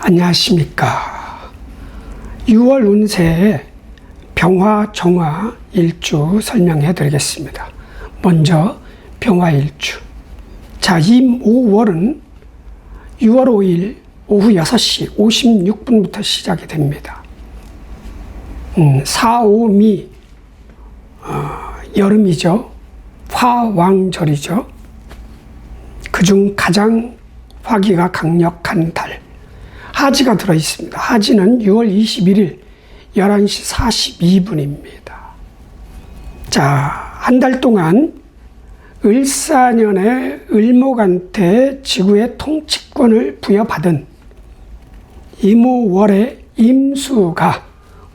안녕하십니까. 6월 운세 병화, 정화, 일주 설명해 드리겠습니다. 먼저 병화 일주. 자, 임오월은 6월 5일 오후 6시 56분부터 시작이 됩니다. 사오미 여름이죠. 화왕절이죠. 그중 가장 화기가 강력한 달 하지가 들어있습니다. 하지는 6월 21일 11시 42분입니다. 자, 한 달 동안 을사년의 을목한테 지구의 통치권을 부여받은 임오월의 임수가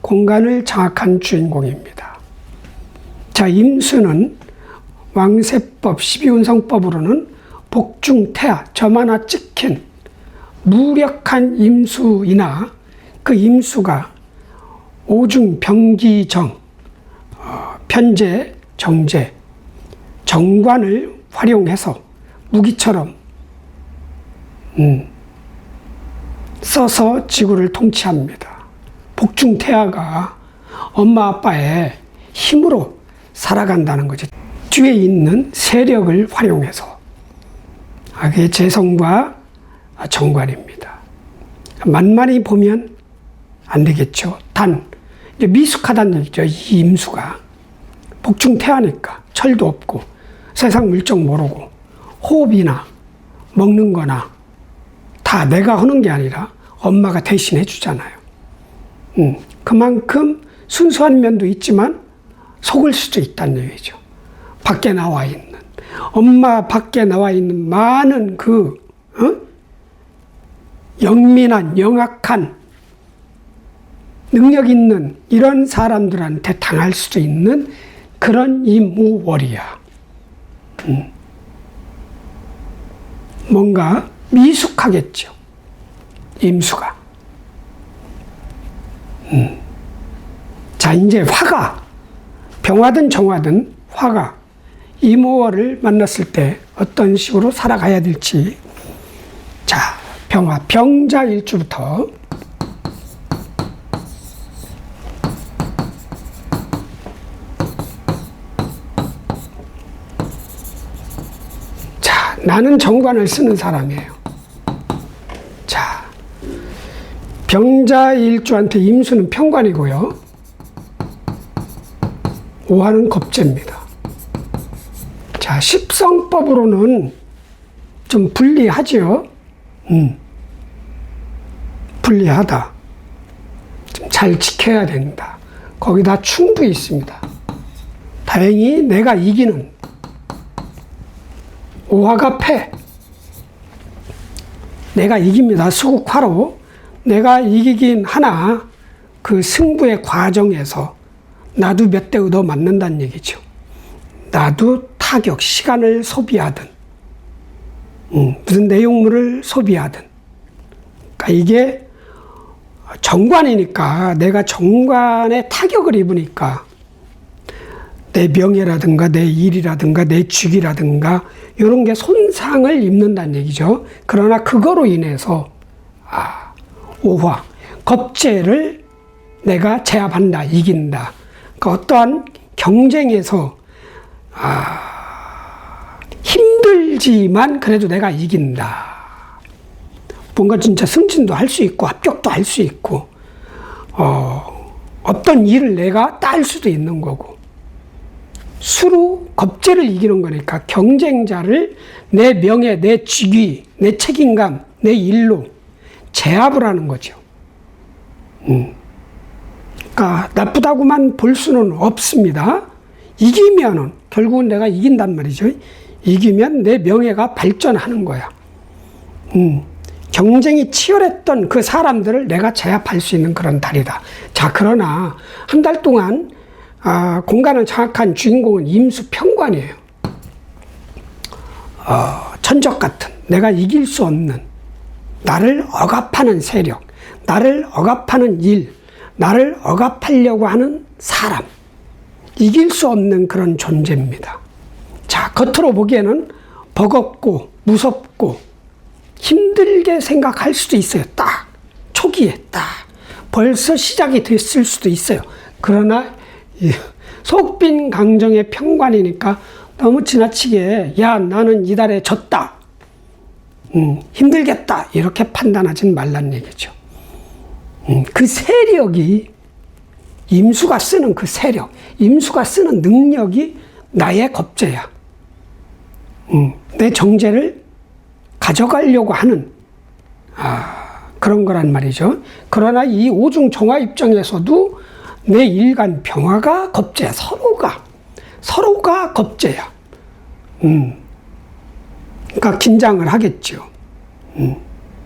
공간을 장악한 주인공입니다. 자, 임수는 왕세법 12운성법으로는 복중태하, 점 하나 찍힌 무력한 임수이나 그 임수가 오중, 병기정, 편재, 정재, 정관을 활용해서 무기처럼 써서 지구를 통치합니다. 복중태하가 엄마 아빠의 힘으로 살아간다는 거죠. 뒤에 있는 세력을 활용해서. 그게 재성과 정관입니다. 만만히 보면 안 되겠죠. 단 이제 미숙하다는 얘기죠. 이 임수가 복중태하니까 철도 없고 세상 물정 모르고 호흡이나 먹는 거나 다 내가 하는 게 아니라 엄마가 대신해 주잖아요. 그만큼 순수한 면도 있지만 속을 수도 있다는 얘기죠. 밖에 나와 있는 엄마 밖에 나와 있는 많은 영민한 영악한 능력 있는 이런 사람들한테 당할 수도 있는 그런 임오월이야. 뭔가 미숙하겠죠. 임수가. 자, 이제 화가 병화든 정화든 화가 임오월을 만났을 때 어떤 식으로 살아가야 될지. 자, 병화 병자 일주부터 자, 나는 정관을 쓰는 사람이에요. 자, 병자 일주한테 임수는 편관이고요. 오화는 겁재입니다. 자, 십성법으로는 좀 불리하지요. 불리하다. 좀 잘 지켜야 된다. 거기다 충도 있습니다. 다행히 내가 이기는 오화가 패. 내가 이깁니다. 수국화로 내가 이기긴 하나 그 승부의 과정에서 나도 몇 대 얻어 맞는다는 얘기죠. 나도 타격, 시간을 소비하든 무슨 내용물을 소비하든. 그러니까 이게 정관이니까 내가 정관에 타격을 입으니까 내 명예라든가 내 일이라든가 내 직위라든가 이런 게 손상을 입는다는 얘기죠. 그러나 그거로 인해서 오화, 겁재를 내가 제압한다, 이긴다. 그러니까 어떠한 경쟁에서 힘들지만 그래도 내가 이긴다. 뭔가 진짜 승진도 할 수 있고 합격도 할 수 있고 어떤 일을 내가 딸 수도 있는 거고 수로 겁재를 이기는 거니까 경쟁자를 내 명예, 내 직위, 내 책임감, 내 일로 제압을 하는 거죠. 그러니까 나쁘다고만 볼 수는 없습니다. 이기면은 결국은 내가 이긴단 말이죠. 이기면 내 명예가 발전하는 거야. 경쟁이 치열했던 그 사람들을 내가 제압할 수 있는 그런 달이다. 자, 그러나 한 달 동안 공간을 장악한 주인공은 임수 편관이에요. 천적 같은 내가 이길 수 없는 나를 억압하는 세력, 나를 억압하는 일, 나를 억압하려고 하는 사람, 이길 수 없는 그런 존재입니다. 자, 겉으로 보기에는 버겁고 무섭고 힘들게 생각할 수도 있어요. 딱 초기에 딱 벌써 시작이 됐을 수도 있어요. 그러나 속빈 강정의 평관이니까 너무 지나치게 야 나는 이달에 졌다, 힘들겠다 이렇게 판단하진 말란 얘기죠. 그 세력이 임수가 쓰는 그 세력, 임수가 쓰는 능력이 나의 겁재야. 내 정제를 가져가려고 하는 그런 거란 말이죠. 그러나 이 오중정화 입장에서도 내 일간 병화가 겁재야. 서로가 겁재야. 그러니까 긴장을 하겠죠.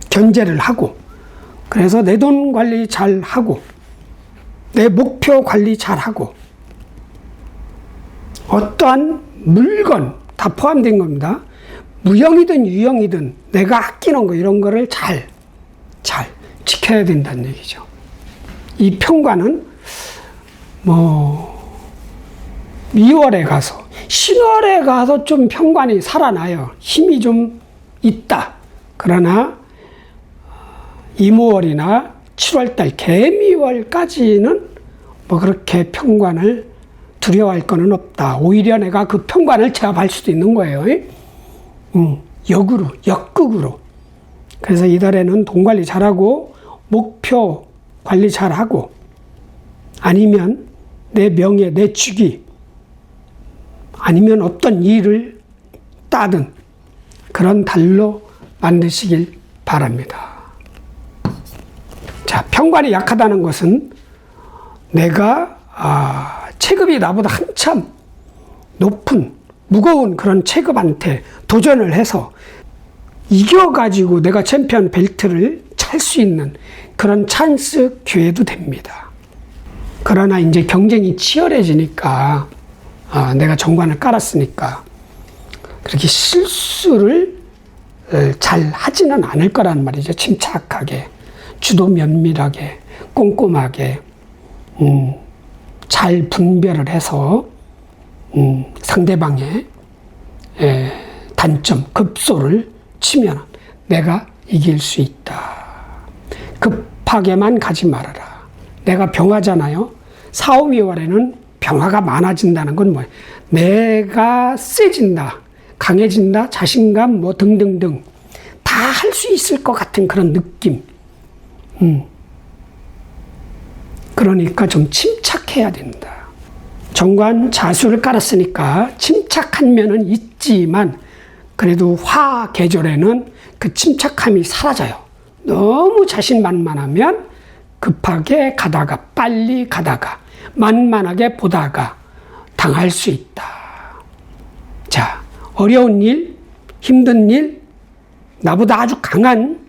견제를 하고, 그래서 내 돈 관리 잘 하고, 내 목표 관리 잘 하고, 어떠한 물건 다 포함된 겁니다. 무형이든 유형이든 내가 아끼는 거 이런 거를 잘 지켜야 된다는 얘기죠. 이 평관은 2월에 가서, 신월에 가서 좀 평관이 살아나요. 힘이 좀 있다. 그러나 이모월이나 7월달 개미월까지는 그렇게 평관을 두려워할 거는 없다. 오히려 내가 그 평관을 제압할 수도 있는 거예요. 역극으로. 그래서 이달에는 돈 관리 잘하고, 목표 관리 잘하고, 아니면 내 명예, 내 직위, 아니면 어떤 일을 따든 그런 달로 만드시길 바랍니다. 자, 평관이 약하다는 것은 내가 체급이 나보다 한참 높은 무거운 그런 체급한테 도전을 해서 이겨가지고 내가 챔피언 벨트를 찰 수 있는 그런 찬스 기회도 됩니다. 그러나 이제 경쟁이 치열해지니까 내가 정관을 깔았으니까 그렇게 실수를 잘 하지는 않을 거란 말이죠. 침착하게, 주도 면밀하게, 꼼꼼하게 잘 분별을 해서 상대방의 단점, 급소를 치면 내가 이길 수 있다. 급하게만 가지 말아라. 내가 병화잖아요. 4, 5, 2월에는 병화가 많아진다는 건 뭐예요? 내가 세진다, 강해진다, 자신감 등등등 다 할 수 있을 것 같은 그런 느낌. 그러니까 좀 침착해야 된다. 정관 자수를 깔았으니까 침착한 면은 있지만 그래도 화 계절에는 그 침착함이 사라져요. 너무 자신만만하면 급하게 가다가, 빨리 가다가, 만만하게 보다가 당할 수 있다. 자, 어려운 일, 힘든 일, 나보다 아주 강한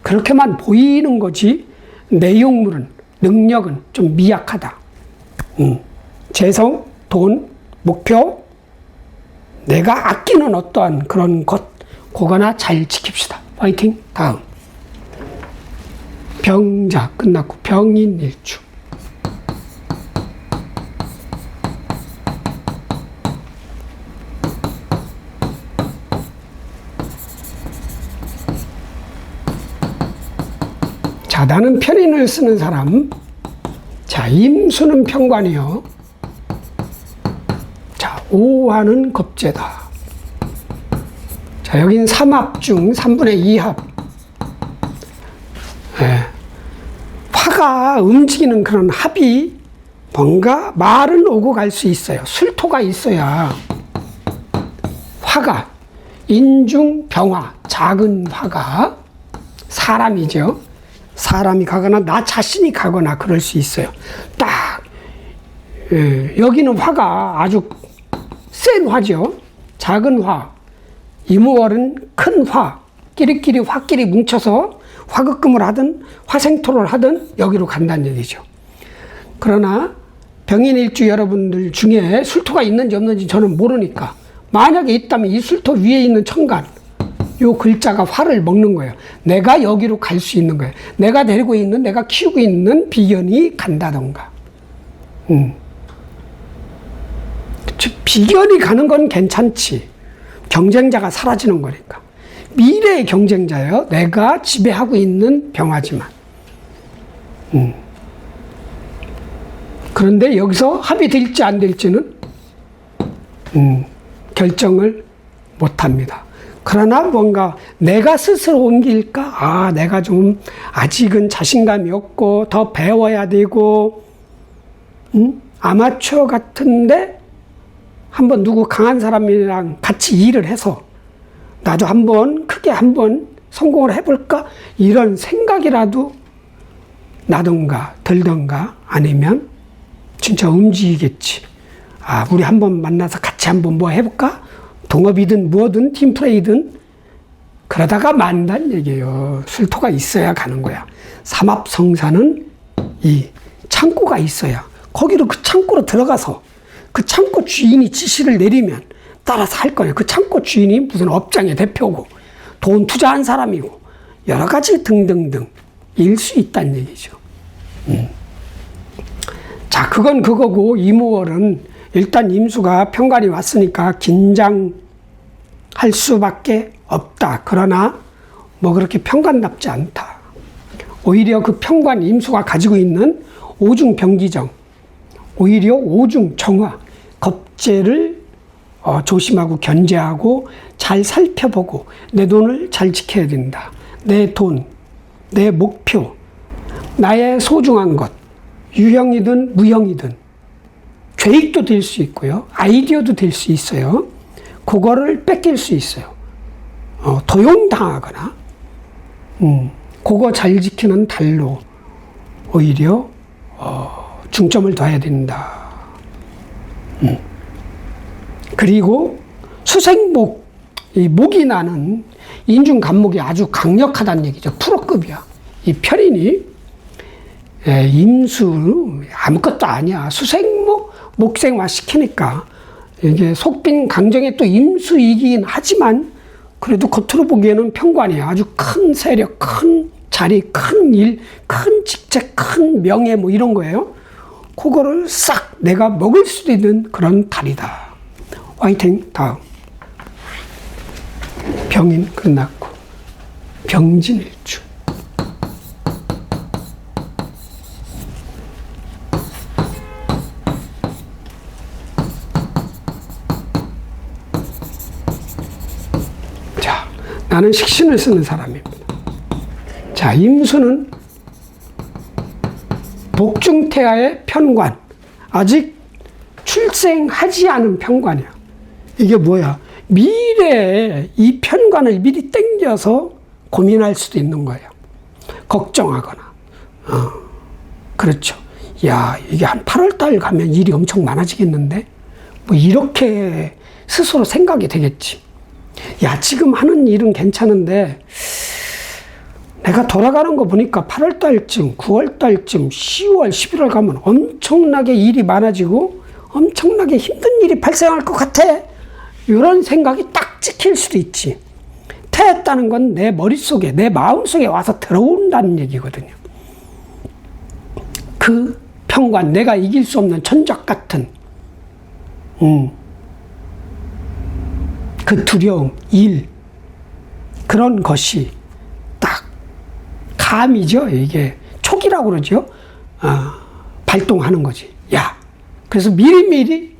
그렇게만 보이는 거지 내용물은, 능력은 좀 미약하다. 재성, 돈, 목표, 내가 아끼는 어떠한 그런 것, 그거나 잘 지킵시다. 파이팅. 다음. 병자 끝났고 병인일주. 자, 나는 편인을 쓰는 사람. 자, 임수는 평관이요. 자, 오화는 겁재다. 자, 여긴 삼합 중 3분의 2합. 화가 움직이는 그런 합이 뭔가 말은 오고 갈 수 있어요. 술토가 있어야 화가, 인중 병화, 작은 화가 사람이죠. 사람이 가거나 나 자신이 가거나 그럴 수 있어요. 딱 여기는 화가 아주 센 화죠. 작은 화, 이모월은 큰 화, 끼리끼리 화끼리 뭉쳐서 화극금을 하든 화생토를 하든 여기로 간다는 얘기죠. 그러나 병인일주 여러분들 중에 술토가 있는지 없는지 저는 모르니까 만약에 있다면 이 술토 위에 있는 천간, 요 글자가 화를 먹는 거예요. 내가 여기로 갈 수 있는 거예요. 내가 데리고 있는, 내가 키우고 있는 비견이 간다던가. 비견이 가는 건 괜찮지. 경쟁자가 사라지는 거니까. 미래의 경쟁자예요. 내가 지배하고 있는 병화지만. 그런데 여기서 합의될지 안 될지는 결정을 못합니다. 그러나 뭔가 내가 스스로 옮길까? 내가 좀 아직은 자신감이 없고 더 배워야 되고 아마추어 같은데 한번 누구 강한 사람이랑 같이 일을 해서 나도 크게 한번 성공을 해볼까? 이런 생각이라도 나던가 들던가 아니면 진짜 움직이겠지. 우리 한번 만나서 같이 한번 뭐 해볼까? 동업이든 뭐든 팀플레이든 그러다가 만난 얘기예요. 술토가 있어야 가는 거야. 삼합성사는 이 창고가 있어야 거기로 그 창고로 들어가서 그 창고 주인이 지시를 내리면 따라서 할 거예요. 그 창고 주인이 무슨 업장의 대표고 돈 투자한 사람이고 여러 가지 등등등 일 수 있다는 얘기죠. 자, 그건 그거고 이무월은 일단 임수가 편관이 왔으니까 긴장할 수밖에 없다. 그러나 뭐 그렇게 편관답지 않다. 오히려 그 편관 임수가 가지고 있는 오중병기정, 오히려 오중정화, 겁재를 조심하고 견제하고 잘 살펴보고 내 돈을 잘 지켜야 된다. 내 돈, 내 목표, 나의 소중한 것, 유형이든 무형이든 계획도 될 수 있고요. 아이디어도 될 수 있어요. 그거를 뺏길 수 있어요. 도용당하거나 그거 잘 지키는 달로 오히려 중점을 둬야 된다. 그리고 수생목, 이 목이 나는 인중간목이 아주 강력하다는 얘기죠. 프로급이야. 이 편인이 임수 아무것도 아니야. 수생목, 목생화 시키니까 이게 속빈 강정의 또 임수이긴 하지만 그래도 겉으로 보기에는 편관이야. 아주 큰 세력, 큰 자리, 큰 일, 큰 직책, 큰 명예 뭐 이런 거예요. 그거를 싹 내가 먹을 수도 있는 그런 달이다. 화이팅. 다음. 병인 끝났고 병진일주. 자, 나는 식신을 쓰는 사람입니다. 자, 임수는 복중태하의 편관, 아직 출생하지 않은 편관이야. 이게 뭐야? 미래에 이 편관을 미리 땡겨서 고민할 수도 있는 거예요. 걱정하거나. 그렇죠. 야, 이게 한 8월달 가면 일이 엄청 많아지겠는데? 뭐 이렇게 스스로 생각이 되겠지. 야, 지금 하는 일은 괜찮은데 내가 돌아가는 거 보니까 8월달쯤, 9월달쯤, 10월, 11월 가면 엄청나게 일이 많아지고 엄청나게 힘든 일이 발생할 것 같아. 이런 생각이 딱 찍힐 수도 있지. 태했다는 건 내 머릿속에, 내 마음속에 와서 들어온다는 얘기거든요. 그 편관, 내가 이길 수 없는 천적 같은 그 두려움, 일, 그런 것이 딱 감이죠. 이게 촉이라고 그러죠. 발동하는 거지. 야, 그래서 미리미리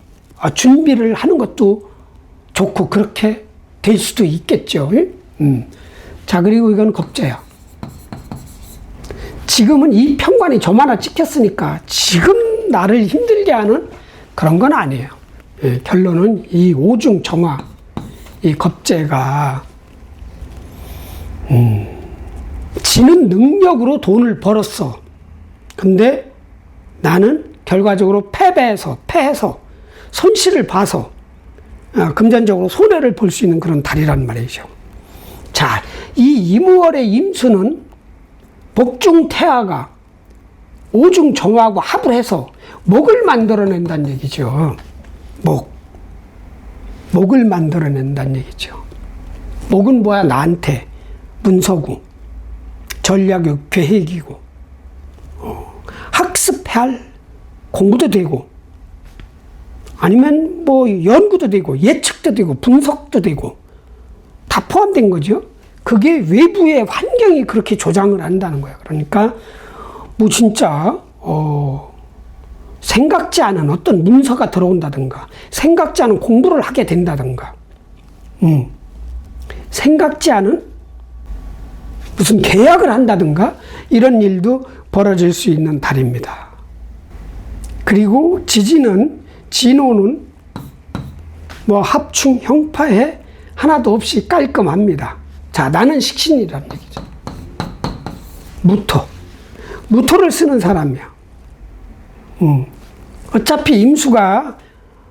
준비를 하는 것도 좋고 그렇게 될 수도 있겠죠. 자, 그리고 이건 겁재야. 지금은 이 편관이 좀 하나 찍혔으니까 지금 나를 힘들게 하는 그런 건 아니에요. 결론은 이 오중정화, 이 겁재가 지는 능력으로 돈을 벌었어. 근데 나는 결과적으로 패해서 손실을 봐서 금전적으로 손해를 볼 수 있는 그런 달이란 말이죠. 자, 이 이무월의 임수는 복중태하가 오중정화하고 합을 해서 목을 만들어낸다는 얘기죠. 목을 만들어낸다는 얘기죠. 목은 뭐야? 나한테 문서고 전략이고 계획이고 학습할 공부도 되고 아니면 뭐 연구도 되고 예측도 되고 분석도 되고 다 포함된 거죠. 그게 외부의 환경이 그렇게 조장을 한다는 거예요. 그러니까 뭐 진짜 생각지 않은 어떤 문서가 들어온다든가, 생각지 않은 공부를 하게 된다든가, 생각지 않은 무슨 계약을 한다든가, 이런 일도 벌어질 수 있는 달입니다. 그리고 진호는 뭐 합충, 형파에 하나도 없이 깔끔합니다. 자, 나는 식신이라는 얘기죠. 무토를 쓰는 사람이야. 어차피 임수가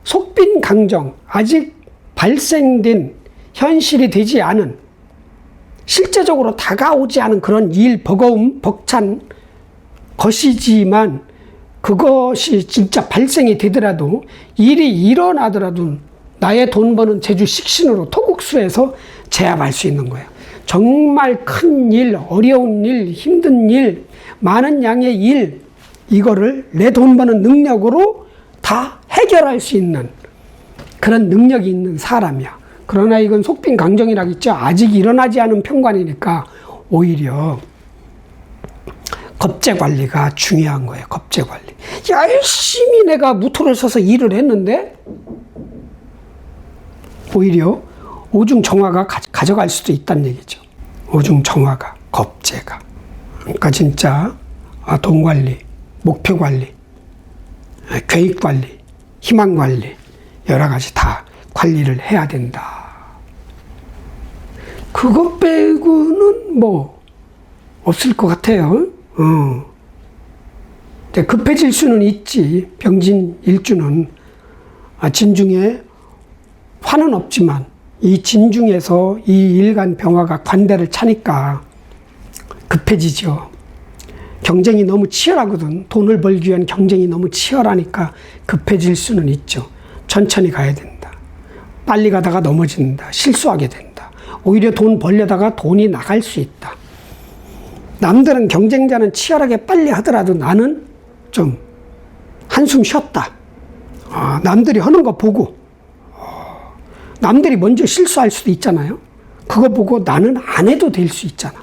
속빈강정, 아직 발생된, 현실이 되지 않은, 실제적으로 다가오지 않은 그런 일, 버거움, 벅찬 것이지만, 그것이 진짜 발생이 되더라도, 일이 일어나더라도 나의 돈 버는 제주 식신으로 토국수에서 제압할 수 있는 거예요. 정말 큰 일, 어려운 일, 힘든 일, 많은 양의 일, 이거를 내 돈 버는 능력으로 다 해결할 수 있는 그런 능력이 있는 사람이야. 그러나 이건 속빈강정이라겠죠. 아직 일어나지 않은 편관이니까 오히려 겁재 관리가 중요한 거예요. 겁재 관리. 열심히 내가 무토를 써서 일을 했는데 오히려 오중정화가 가져갈 수도 있다는 얘기죠. 오중정화가, 겁재가. 그러니까 진짜 돈 관리, 목표 관리, 계획 관리, 희망 관리, 여러 가지 다 관리를 해야 된다. 그것 빼고는 뭐 없을 것 같아요. 급해질 수는 있지. 병진 일주는 진중에 화는 없지만 이 진중에서 이 일간 병화가 관대를 차니까 급해지죠. 경쟁이 너무 치열하거든. 돈을 벌기 위한 경쟁이 너무 치열하니까 급해질 수는 있죠. 천천히 가야 된다. 빨리 가다가 넘어진다. 실수하게 된다. 오히려 돈 벌려다가 돈이 나갈 수 있다. 남들은 경쟁자는 치열하게 빨리 하더라도 나는 좀 한숨 쉬었다. 남들이 하는 거 보고 남들이 먼저 실수할 수도 있잖아요. 그거 보고 나는 안 해도 될 수 있잖아.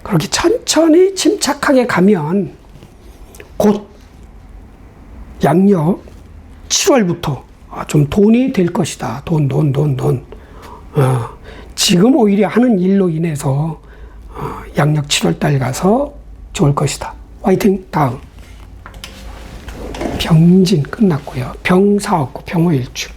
그렇게 천천히 침착하게 가면 곧 양력 7월부터 좀 돈이 될 것이다. 돈. 지금 오히려 하는 일로 인해서 양력 7월달 가서 좋을 것이다. 화이팅! 다음. 병진 끝났고요. 병사없고 병호일주.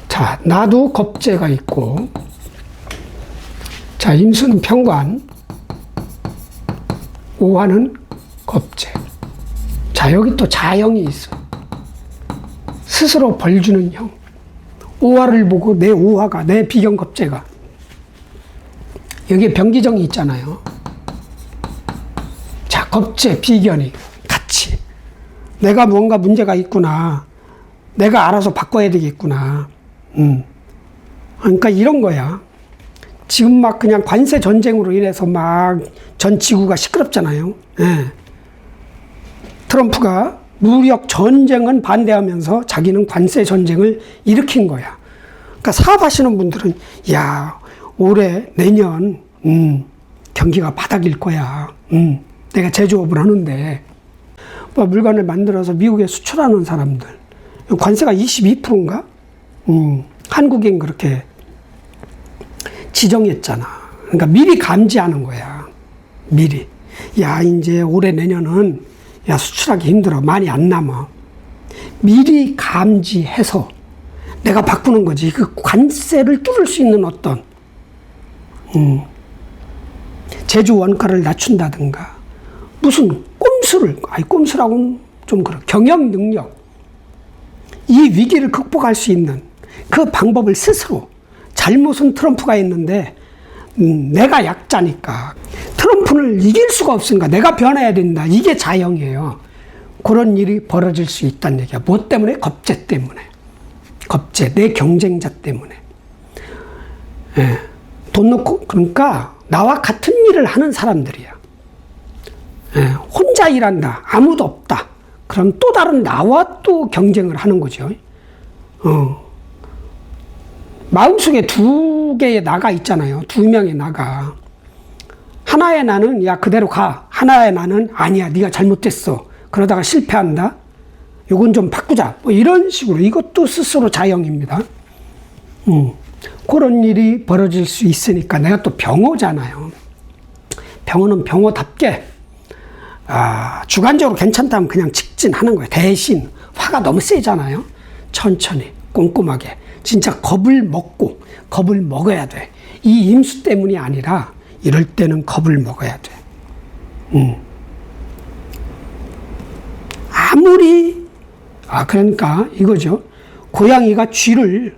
자, 나도 겁재가 있고, 자, 임수는 평관, 오화는 겁재. 자, 여기 또 자형이 있어. 스스로 벌 주는 형. 오화를 보고 내 오화가, 내 비경겁재가. 여기에 병기정이 있잖아요. 자, 겁재, 비견이 같이. 내가 뭔가 문제가 있구나. 내가 알아서 바꿔야 되겠구나. 그러니까 이런 거야. 지금 막 그냥 관세 전쟁으로 인해서 막 전 지구가 시끄럽잖아요. 예. 트럼프가 무력 전쟁은 반대하면서 자기는 관세 전쟁을 일으킨 거야. 그러니까 사업하시는 분들은 야, 올해 내년 경기가 바닥일 거야. 내가 제조업을 하는데 뭐 물건을 만들어서 미국에 수출하는 사람들 관세가 22%인가? 한국인 그렇게 지정했잖아. 그러니까 미리 감지하는 거야. 미리. 야, 이제 올해 내년은 야, 수출하기 힘들어. 많이 안 남아. 미리 감지해서 내가 바꾸는 거지. 그 관세를 뚫을 수 있는 어떤 제조 원가를 낮춘다든가 무슨 꼼수라고는 좀 그래. 경영 능력. 이 위기를 극복할 수 있는 그 방법을 스스로. 잘못은 트럼프가 했는데 내가 약자니까 트럼프를 이길 수가 없으니까 내가 변해야 된다. 이게 자형이에요. 그런 일이 벌어질 수 있다는 얘기야. 뭐 때문에? 겁재 때문에. 겁재, 내 경쟁자 때문에. 예. 돈 놓고, 그러니까 나와 같은 일을 하는 사람들이야. 예. 혼자 일한다. 아무도 없다. 그럼 또 다른 나와 또 경쟁을 하는 거죠. 마음속에 두 개의 나가 있잖아요. 두 명의 나가. 하나의 나는 야 그대로 가. 하나의 나는 아니야 네가 잘못됐어. 그러다가 실패한다. 요건 좀 바꾸자. 뭐 이런 식으로 이것도 스스로 자영입니다. 그런 일이 벌어질 수 있으니까 내가 또 병호잖아요. 병호는 병호답게 주관적으로 괜찮다면 그냥 직진하는 거예요. 대신 화가 너무 세잖아요. 천천히 꼼꼼하게 진짜 겁을 먹어야 돼. 이 임수 때문이 아니라 이럴 때는 겁을 먹어야 돼. 아무리 그러니까 이거죠. 고양이가 쥐를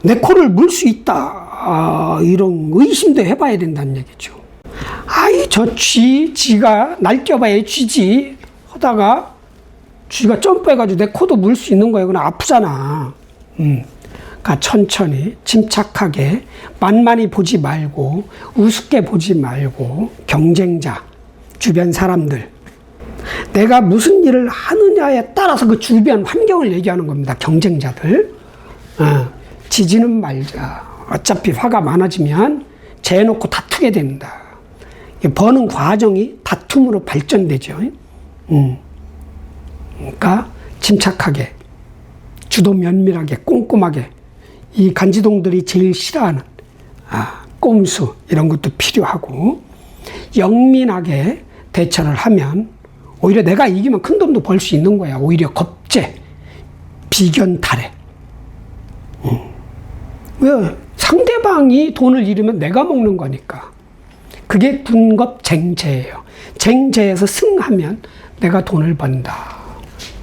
내 코를 물 수 있다. 이런 의심도 해봐야 된다는 얘기죠. 저 쥐가 날뛰어봐야 쥐지 하다가 쥐가 점프해가지고 내 코도 물 수 있는 거예요. 그럼 아프잖아. 그러니까 천천히 침착하게 만만히 보지 말고 우습게 보지 말고 경쟁자, 주변 사람들 내가 무슨 일을 하느냐에 따라서 그 주변 환경을 얘기하는 겁니다. 경쟁자들. 지지는 말자. 어차피 화가 많아지면 재놓고 다투게 된다. 버는 과정이 다툼으로 발전되죠. 그러니까 침착하게, 주도 면밀하게, 꼼꼼하게 이 간지동들이 제일 싫어하는 꼼수 이런 것도 필요하고 영민하게 대처를 하면 오히려 내가 이기면 큰 돈도 벌 수 있는 거야. 오히려 겁제, 비견탈해. 왜? 상대방이 돈을 잃으면 내가 먹는 거니까. 그게 군겁쟁제예요. 쟁제에서 승하면 내가 돈을 번다.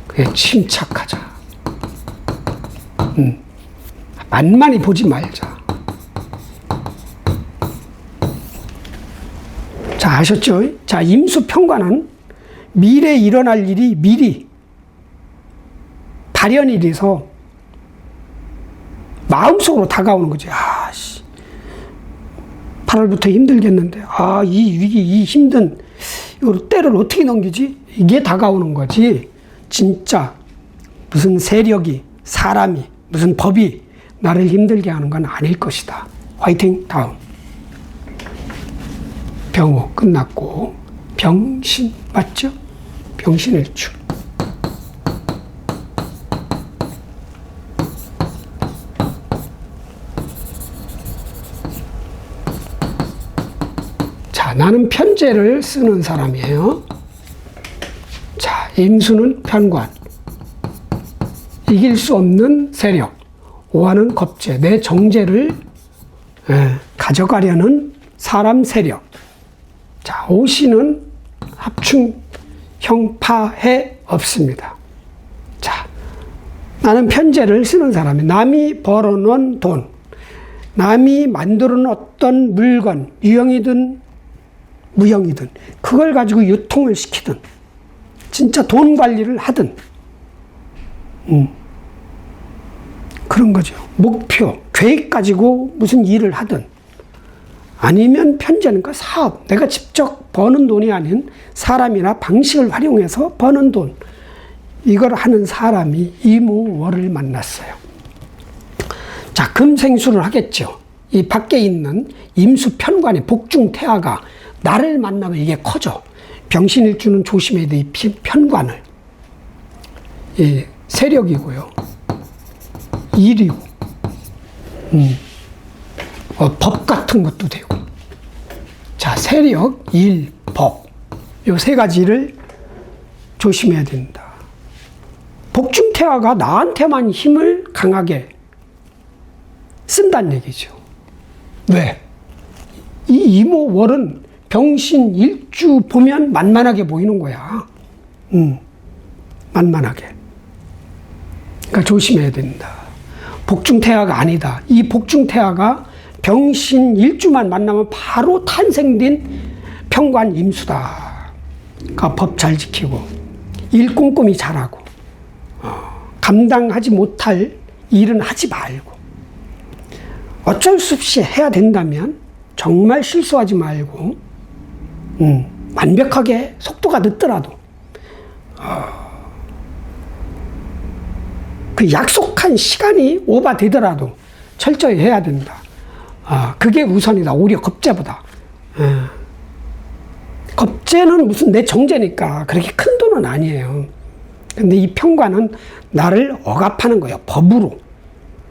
그게 침착하자. 만만히 보지 말자. 자, 아셨죠? 자, 임수평관은 미래에 일어날 일이 미리 발현일이서 마음속으로 다가오는 거지. 8월부터 힘들겠는데, 이 위기, 이 힘든 이 때를 어떻게 넘기지? 이게 다가오는 거지. 진짜 무슨 세력이, 사람이, 무슨 법이 나를 힘들게 하는 건 아닐 것이다. 화이팅! 다음. 병호 끝났고, 병신 맞죠? 병신일출. 자, 나는 편제를 쓰는 사람이에요. 자, 임수는 편관. 이길 수 없는 세력. 오하는 겁제. 내 정제를 가져가려는 사람 세력. 자, 오시는 합충, 형파해 없습니다. 자, 나는 편제를 쓰는 사람이 남이 벌어놓은 돈, 남이 만들어놓은 어떤 물건, 유형이든 무형이든 그걸 가지고 유통을 시키든 진짜 돈 관리를 하든 그런 거죠. 목표, 계획 가지고 무슨 일을 하든 아니면 편제는 그 사업, 내가 직접 버는 돈이 아닌 사람이나 방식을 활용해서 버는 돈, 이걸 하는 사람이 이무월을 만났어요. 자, 금생수를 하겠죠. 이 밖에 있는 임수편관의 복중태하가 나를 만나면 이게 커져. 병신일주는 조심해야 돼. 이 편관을. 이 세력이고요. 일이고. 법 같은 것도 되고. 자, 세력, 일, 법. 요 세 가지를 조심해야 된다. 복중태화가 나한테만 힘을 강하게 쓴다는 얘기죠. 왜? 이 이모월은 병신 일주 보면 만만하게 보이는 거야. 만만하게. 그러니까 조심해야 된다. 복중태화가 아니다. 이 복중태화가 병신 일주만 만나면 바로 탄생된 평관 임수다. 그러니까 법 잘 지키고 일 꼼꼼히 잘하고 감당하지 못할 일은 하지 말고 어쩔 수 없이 해야 된다면 정말 실수하지 말고 완벽하게 속도가 늦더라도 그 약속한 시간이 오버되더라도 철저히 해야 된다. 그게 우선이다. 오히려 겁제보다. 겁제는 무슨 내 정제니까 그렇게 큰 돈은 아니에요. 근데 이 평관은 나를 억압하는 거예요. 법으로,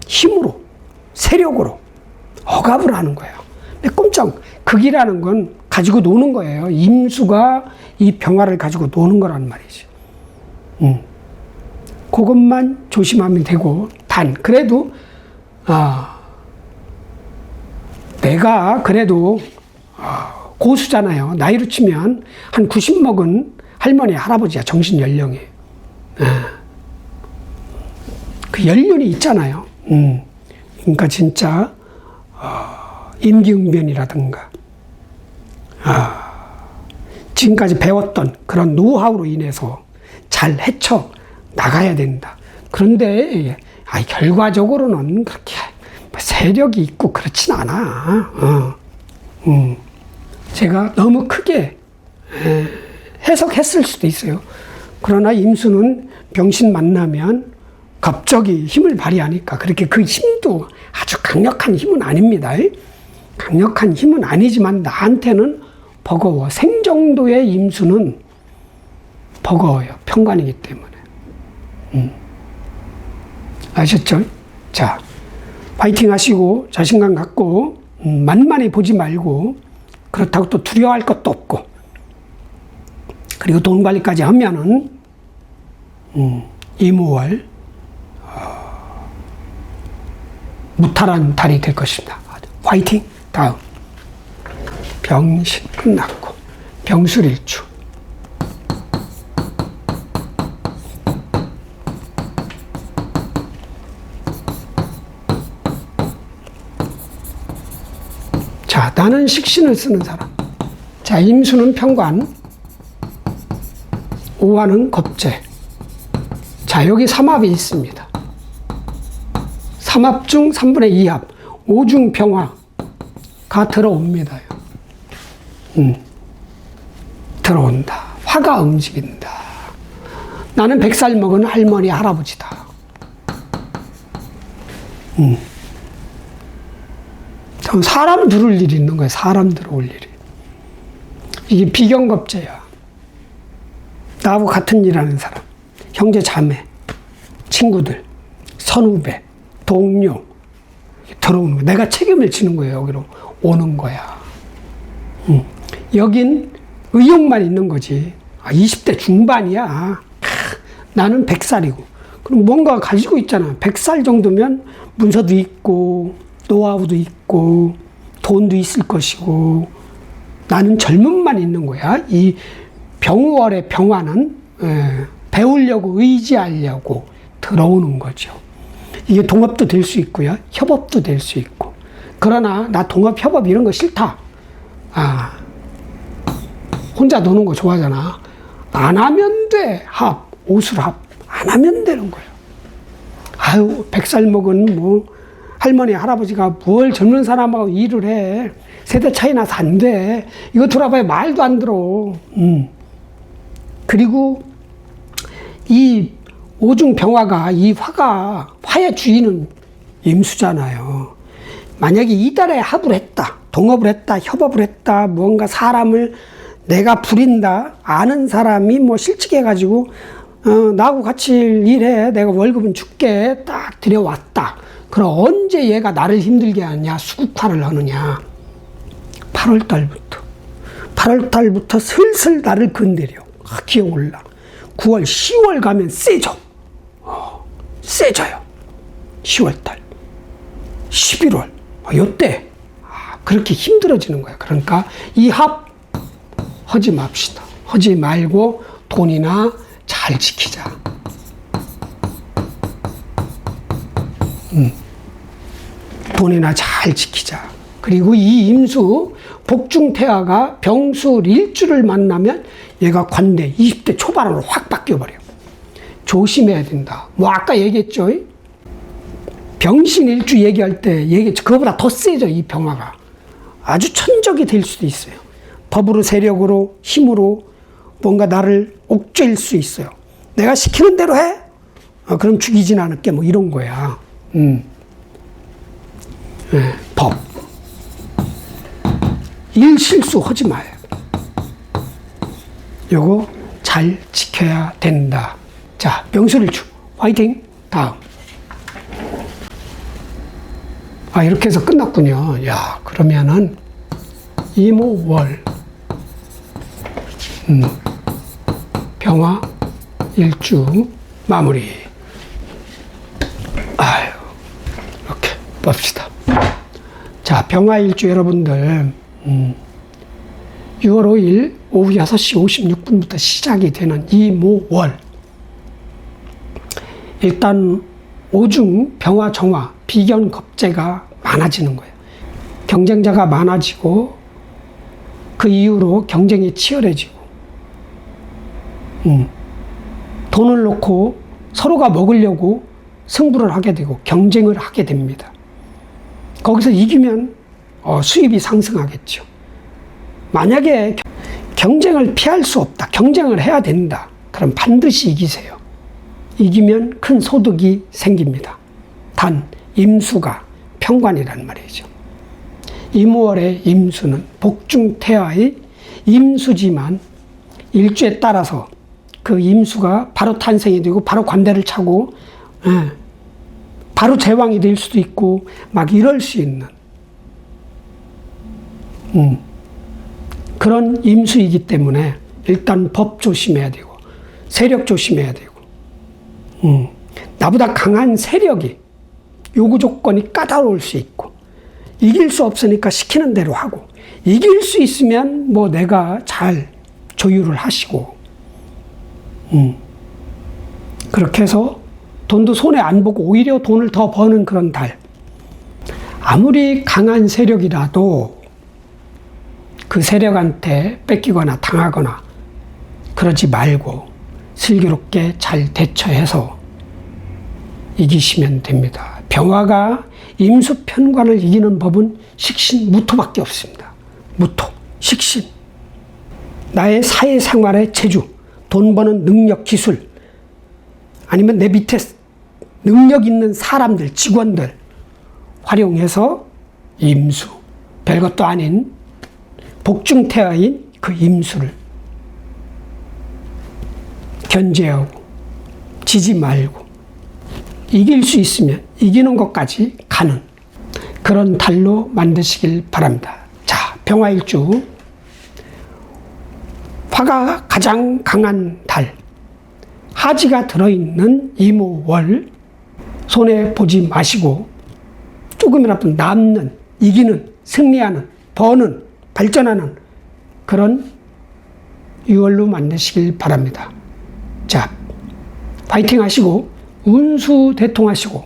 힘으로, 세력으로 억압을 하는 거예요. 근데 꼼짝, 극이라는 건 가지고 노는 거예요. 임수가 이 병화를 가지고 노는 거란 말이지. 그것만 조심하면 되고, 그래도, 내가 그래도, 고수잖아요. 나이로 치면 한 90 먹은 할머니, 할아버지야, 정신 연령이. 그 연륜이 있잖아요. 그러니까 진짜, 임기응변이라든가, 지금까지 배웠던 그런 노하우로 인해서 잘 헤쳐 나가야 된다. 그런데, 결과적으로는 그렇게 세력이 있고 그렇진 않아. 제가 너무 크게 해석했을 수도 있어요. 그러나 임수는 병신 만나면 갑자기 힘을 발휘하니까 그렇게 그 힘도 아주 강력한 힘은 아닙니다. 강력한 힘은 아니지만 나한테는 버거워. 생정도의 임수는 버거워요. 평관이기 때문에. 아셨죠? 자, 파이팅 하시고 자신감 갖고 만만히 보지 말고 그렇다고 또 두려워할 것도 없고 그리고 돈 관리까지 하면은 이무월 무탈한 달이 될 것입니다. 화이팅! 다음 병신 끝났고 병술일주 자, 나는 식신을 쓰는 사람. 자, 임수는 평관, 오화는 겁재. 자, 여기 삼합이 있습니다. 삼합 중 3분의 2합, 오중 병화가 들어옵니다. 들어온다. 화가 움직인다. 나는 100살 먹은 할머니, 할아버지다. 사람 들을 일이 있는 거예요. 사람 들어올 일이. 이게 비경겁제야. 나하고 같은 일 하는 사람. 형제, 자매, 친구들, 선후배, 동료. 들어오는 거야. 내가 책임을 지는 거예요. 여기로 오는 거야. 여긴 의욕만 있는 거지. 20대 중반이야. 나는 100살이고. 그럼 뭔가 가지고 있잖아. 100살 정도면 문서도 있고, 노하우도 있고 돈도 있을 것이고 나는 젊음만 있는 거야. 이 병월의 병화는 배우려고 의지하려고 들어오는 거죠. 이게 동업도 될 수 있고요. 협업도 될 수 있고. 그러나 나 동업, 협업 이런 거 싫다. 혼자 노는 거 좋아하잖아. 안 하면 돼. 합, 오술합. 안 하면 되는 거예요. 100살 먹은 할머니, 할아버지가 뭘 젊은 사람하고 일을 해. 세대 차이 나서 안 돼. 이거 들어봐야 말도 안 들어. 그리고 이 오중병화가, 이 화의 주인은 임수잖아요. 만약에 이달에 합을 했다, 동업을 했다, 협업을 했다, 뭔가 사람을 내가 부린다, 아는 사람이 실직해가지고, 나하고 같이 일해. 내가 월급은 줄게. 딱 들여왔다. 그럼 언제 얘가 나를 힘들게 하느냐, 수국화를 하느냐. 8월달부터 슬슬 나를 건드려. 기어올라. 9월, 10월 가면 세져. 세져요. 10월달. 11월. 요때. 그렇게 힘들어지는 거야. 그러니까 이 합 하지 맙시다. 하지 말고 돈이나 잘 지키자. 돈이나 잘 지키자. 그리고 이 임수 복중태화가 병술일주를 만나면 얘가 관대 20대 초반으로 확 바뀌어버려. 조심해야 된다. 아까 얘기했죠. 병신일주 얘기할 때 얘기했죠. 그거보다 더 세죠. 이 병화가. 아주 천적이 될 수도 있어요. 법으로, 세력으로, 힘으로 뭔가 나를 옥죄일 수 있어요. 내가 시키는 대로 해? 그럼 죽이진 않을게. 뭐 이런 거야. 법. 일 실수하지 마요. 요거 잘 지켜야 된다. 자, 명술일주 화이팅. 다음. 이렇게 해서 끝났군요. 야, 그러면은 이모월 병화 일주 마무리. 아유, 이렇게 봅시다. 자, 병화 일주 여러분들 6월 5일 오후 6시 56분부터 시작이 되는 이모월. 일단 오중 병화 정화 비견 겁재가 많아지는 거예요. 경쟁자가 많아지고 그 이후로 경쟁이 치열해지고 돈을 놓고 서로가 먹으려고 승부를 하게 되고 경쟁을 하게 됩니다. 거기서 이기면 수입이 상승하겠죠. 만약에 경쟁을 피할 수 없다, 경쟁을 해야 된다, 그럼 반드시 이기세요. 이기면 큰 소득이 생깁니다. 단 임수가 편관이란 말이죠. 이모월의 임수는 복중태화의 임수지만 일주에 따라서 그 임수가 바로 탄생이 되고 바로 관대를 차고 바로 제왕이 될 수도 있고 막 이럴 수 있는 그런 임수이기 때문에 일단 법 조심해야 되고 세력 조심해야 되고 나보다 강한 세력이 요구 조건이 까다로울 수 있고 이길 수 없으니까 시키는 대로 하고 이길 수 있으면 뭐 내가 잘 조율을 하시고 그렇게 해서 돈도 손에 안 보고 오히려 돈을 더 버는 그런 달. 아무리 강한 세력이라도 그 세력한테 뺏기거나 당하거나 그러지 말고 슬기롭게 잘 대처해서 이기시면 됩니다. 병화가 임수편관을 이기는 법은 식신, 무토밖에 없습니다. 무토, 식신. 나의 사회생활의 재주, 돈 버는 능력, 기술, 아니면 내 밑에 능력 있는 사람들, 직원들 활용해서 임수, 별것도 아닌 복중태화인 그 임수를 견제하고 지지 말고 이길 수 있으면 이기는 것까지 가는 그런 달로 만드시길 바랍니다. 자, 병화일주 화가 가장 강한 달, 하지가 들어있는 이모월 손해 보지 마시고 조금이라도 남는, 이기는, 승리하는, 버는, 발전하는 그런 6월로 만드시길 바랍니다. 자, 파이팅 하시고 운수 대통하시고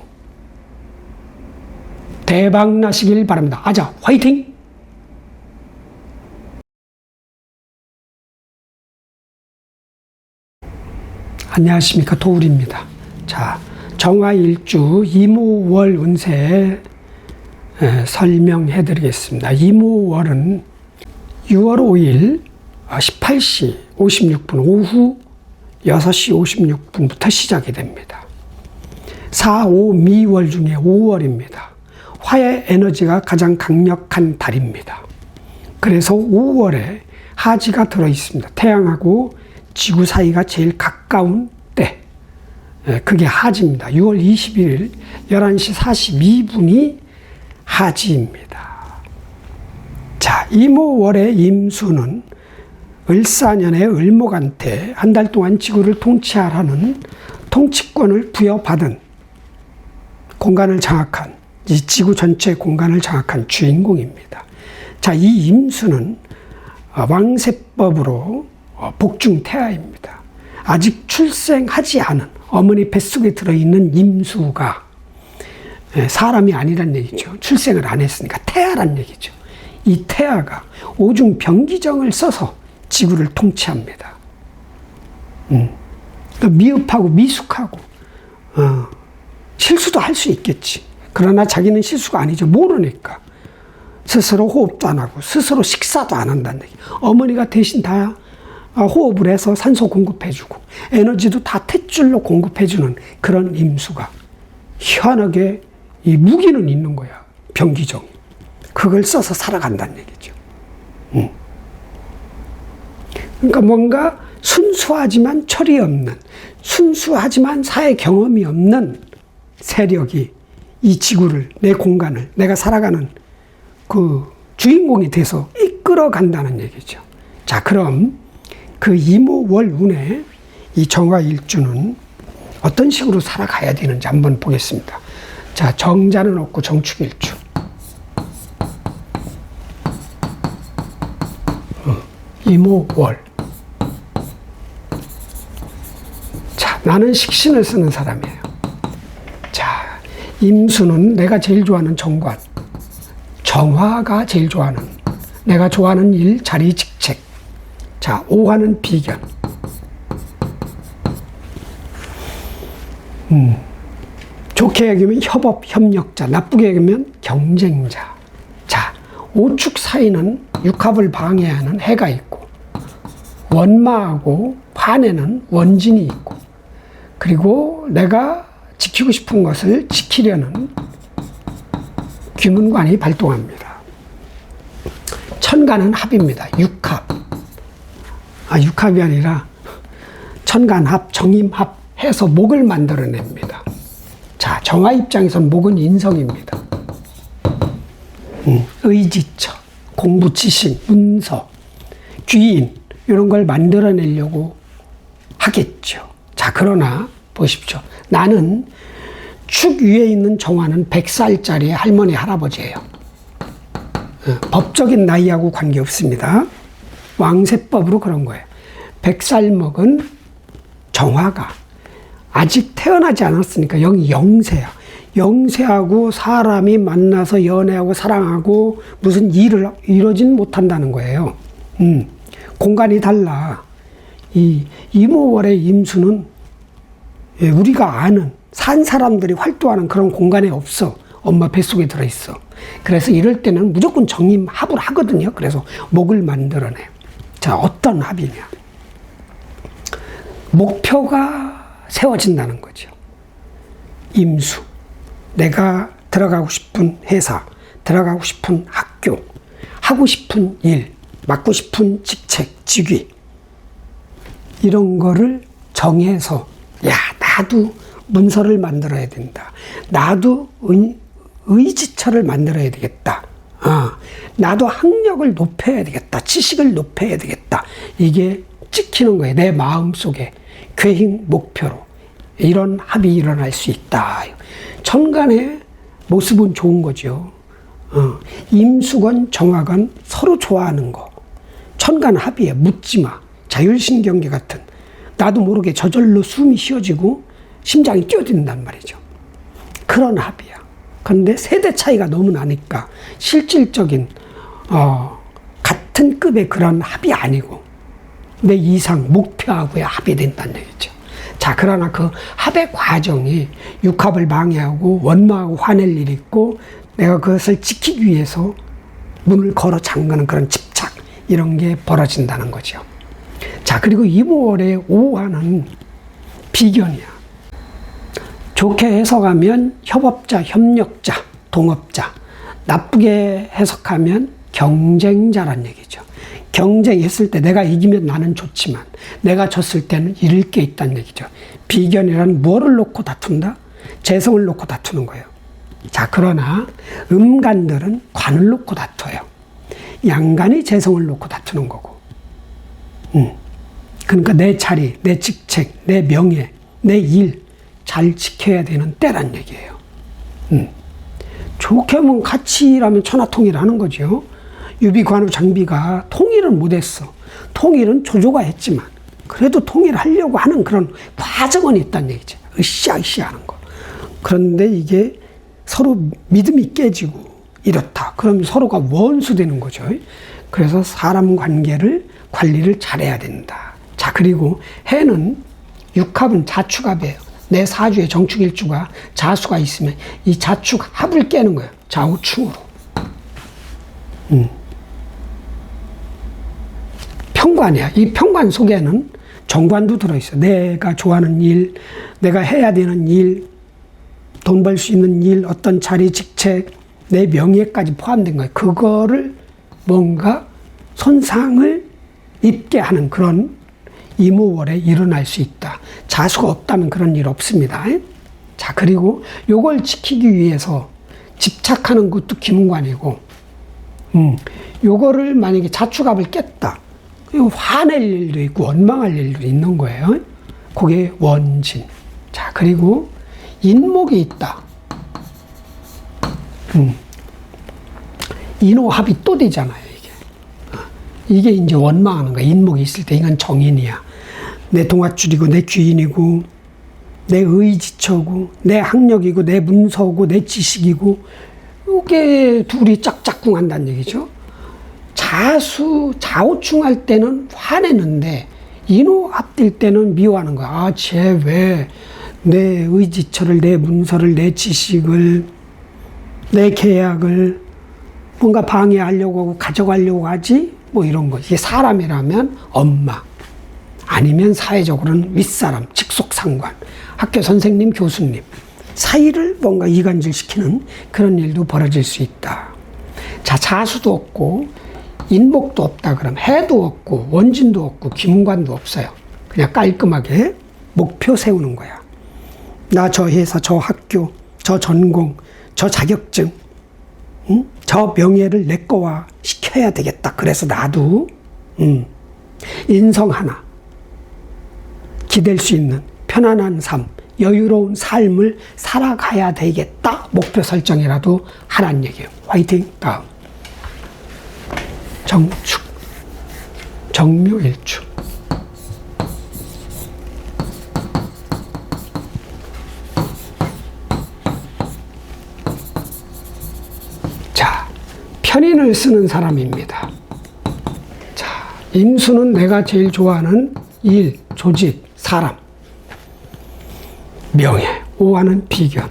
대박 나시길 바랍니다. 아자, 화이팅! 안녕하십니까, 도울입니다. 자, 정화일주 이모월 운세 설명해 드리겠습니다. 이모월은 6월 5일 18시 56분 오후 6시 56분부터 시작이 됩니다. 4, 5 미월 중에 5월입니다. 화의 에너지가 가장 강력한 달입니다. 그래서 5월에 하지가 들어있습니다. 태양하고 지구 사이가 제일 가까운 때, 그게 하지입니다. 6월 21일 11시 42분이 하지입니다. 자, 이모월의 임수는 을사년의 을목한테 한 달 동안 지구를 통치하라는 통치권을 부여받은 공간을 장악한, 이 지구 전체 공간을 장악한 주인공입니다. 자, 이 임수는 왕세법으로 복중태화입니다. 아직 출생하지 않은 어머니 뱃속에 들어있는 임수가 사람이 아니란 얘기죠. 출생을 안 했으니까 태아란 얘기죠. 이 태아가 오중 병기정을 써서 지구를 통치합니다. 미흡하고 미숙하고 실수도 할 수 있겠지. 그러나 자기는 실수가 아니죠. 모르니까. 스스로 호흡도 안 하고 스스로 식사도 안 한다는 얘기. 어머니가 대신 다 호흡을 해서 산소 공급해주고 에너지도 다 탯줄로 공급해주는 그런 임수가 희한하게 이 무기는 있는 거야. 병기정이. 그걸 써서 살아간다는 얘기죠. 그러니까 뭔가 순수하지만 철이 없는, 순수하지만 사회 경험이 없는 세력이 이 지구를, 내 공간을, 내가 살아가는 그 주인공이 돼서 이끌어 간다는 얘기죠. 자, 그럼 그 이모월운의 이 정화일주는 어떤 식으로 살아가야 되는지 한번 보겠습니다. 자, 정자는 없고 정축일주. 이모월. 자, 나는 식신을 쓰는 사람이에요. 자, 임수는 내가 제일 좋아하는 정관. 정화가 제일 좋아하는, 내가 좋아하는 일, 자리, 직책. 자, 오화는 비견. 좋게 여기면 협업, 협력자, 나쁘게 여기면 경쟁자. 자, 오축 사이는 육합을 방해하는 해가 있고, 원마하고 환에는 원진이 있고, 그리고 내가 지키고 싶은 것을 지키려는 귀문관이 발동합니다. 천간은 합입니다. 육합. 육합이 아니라 천간합, 정임합 해서 목을 만들어냅니다. 자, 정화 입장에서는 목은 인성입니다. 의지처, 공부, 지식, 문서, 귀인 이런 걸 만들어내려고 하겠죠. 자, 그러나 보십시오. 나는 축 위에 있는 정화는 100살짜리 할머니, 할아버지예요. 법적인 나이하고 관계없습니다. 왕세법으로 그런 거예요. 100살 먹은 정화가 아직 태어나지 않았으니까 영세야. 영세하고 사람이 만나서 연애하고 사랑하고 무슨 일을 이루어지는 못한다는 거예요. 공간이 달라. 이 이모월의 임수는 우리가 아는 산 사람들이 활동하는 그런 공간에 없어. 엄마 뱃속에 들어있어. 그래서 이럴 때는 무조건 정임합을 하거든요. 그래서 목을 만들어내. 자, 어떤 합이냐. 목표가 세워진다는 거죠. 임수. 내가 들어가고 싶은 회사, 들어가고 싶은 학교, 하고 싶은 일, 맡고 싶은 직책, 직위. 이런 거를 정해서, 야, 나도 문서를 만들어야 된다. 나도 의지처를 만들어야 되겠다. 나도 학력을 높여야 되겠다. 지식을 높여야 되겠다. 이게 찍히는 거예요. 내 마음속에 계획 목표로. 이런 합이 일어날 수 있다. 천간의 모습은 좋은 거죠. 임수건 정화건 서로 좋아하는 거. 천간 합이에 묻지마. 자율신경계 같은. 나도 모르게 저절로 숨이 쉬어지고 심장이 뛰어든단 말이죠. 그런 합이야. 그런데 세대 차이가 너무 나니까 실질적인 같은 급의 그런 합이 아니고 내 이상 목표하고야 합이 된다는 얘기죠. 자, 그러나 그 합의 과정이 육합을 방해하고 원마하고 화낼 일이 있고 내가 그것을 지키기 위해서 문을 걸어 잠그는 그런 집착 이런 게 벌어진다는 거죠. 자, 그리고 이모월의 오화는 비견이야. 좋게 해석하면 협업자, 협력자, 동업자. 나쁘게 해석하면 경쟁자란 얘기죠. 경쟁했을 때 내가 이기면 나는 좋지만 내가 졌을 때는 잃을 게 있다는 얘기죠. 비견이란 뭐를 놓고 다툰다? 재성을 놓고 다투는 거예요. 자, 그러나 음간들은 관을 놓고 다퉈요. 양간이 재성을 놓고 다투는 거고. 그러니까 내 자리, 내 직책, 내 명예, 내 일 잘 지켜야 되는 때란 얘기예요. 좋게 하면 같이 일하면 천하통일하는 거죠. 유비관우 장비가 통일은 못했어. 통일은 조조가 했지만 그래도 통일하려고 하는 그런 과정은 있다는 얘기죠. 으쌰으쌰 하는 거. 그런데 이게 서로 믿음이 깨지고 이렇다. 그럼 서로가 원수되는 거죠. 그래서 사람 관계를 관리를 잘해야 된다. 자, 그리고 해는 육합은 자축합이에요. 내 사주에 정축일주가 자수가 있으면 이 자축합을 깨는 거예요. 좌우충으로. 평관이야. 이 평관 속에는 정관도 들어있어. 내가 좋아하는 일, 내가 해야 되는 일, 돈 벌 수 있는 일, 어떤 자리, 직책, 내 명예까지 포함된 거야. 그거를 뭔가 손상을 입게 하는 그런 이모월에 일어날 수 있다. 자수가 없다면 그런 일 없습니다. 자, 그리고 요걸 지키기 위해서 집착하는 것도 기문관이고, 요거를 만약에 자축압을 깼다. 화낼 일도 있고 원망할 일도 있는 거예요. 그게 원진. 자, 그리고 인목이 있다. 인호합이 또 되잖아요, 이게 이제 원망하는 거야. 인목이 있을 때 이건 정인이야. 내 동아줄이고 내 귀인이고 내 의지처고 내 학력이고 내 문서고 내 지식이고 이게 둘이 짝짝꿍한다는 얘기죠. 좌우충할 때는 화내는데 인호합될 때는 미워하는 거야. 아, 쟤 왜 내 의지처를, 내 문서를, 내 지식을, 내 계약을 뭔가 방해하려고 하고 가져가려고 하지? 뭐 이런 거. 이게 사람이라면 엄마, 아니면 사회적으로는 윗사람, 직속상관, 학교 선생님, 교수님 사이를 뭔가 이간질시키는 그런 일도 벌어질 수 있다. 자, 자수도 없고 인목도 없다 그러면 해도 없고 원진도 없고 기문관도 없어요. 그냥 깔끔하게 목표 세우는 거야. 나 저 회사, 저 학교, 저 전공, 저 자격증, 저 명예를 내 거와 시켜야 되겠다. 그래서 나도 인성 하나, 기댈 수 있는 편안한 삶, 여유로운 삶을 살아가야 되겠다. 목표 설정이라도 하라는 얘기예요. 화이팅. 다음. 정축, 정묘일축. 자, 편인을 쓰는 사람입니다. 자, 임수는 내가 제일 좋아하는 일, 조직, 사람. 명예, 오하는 비견.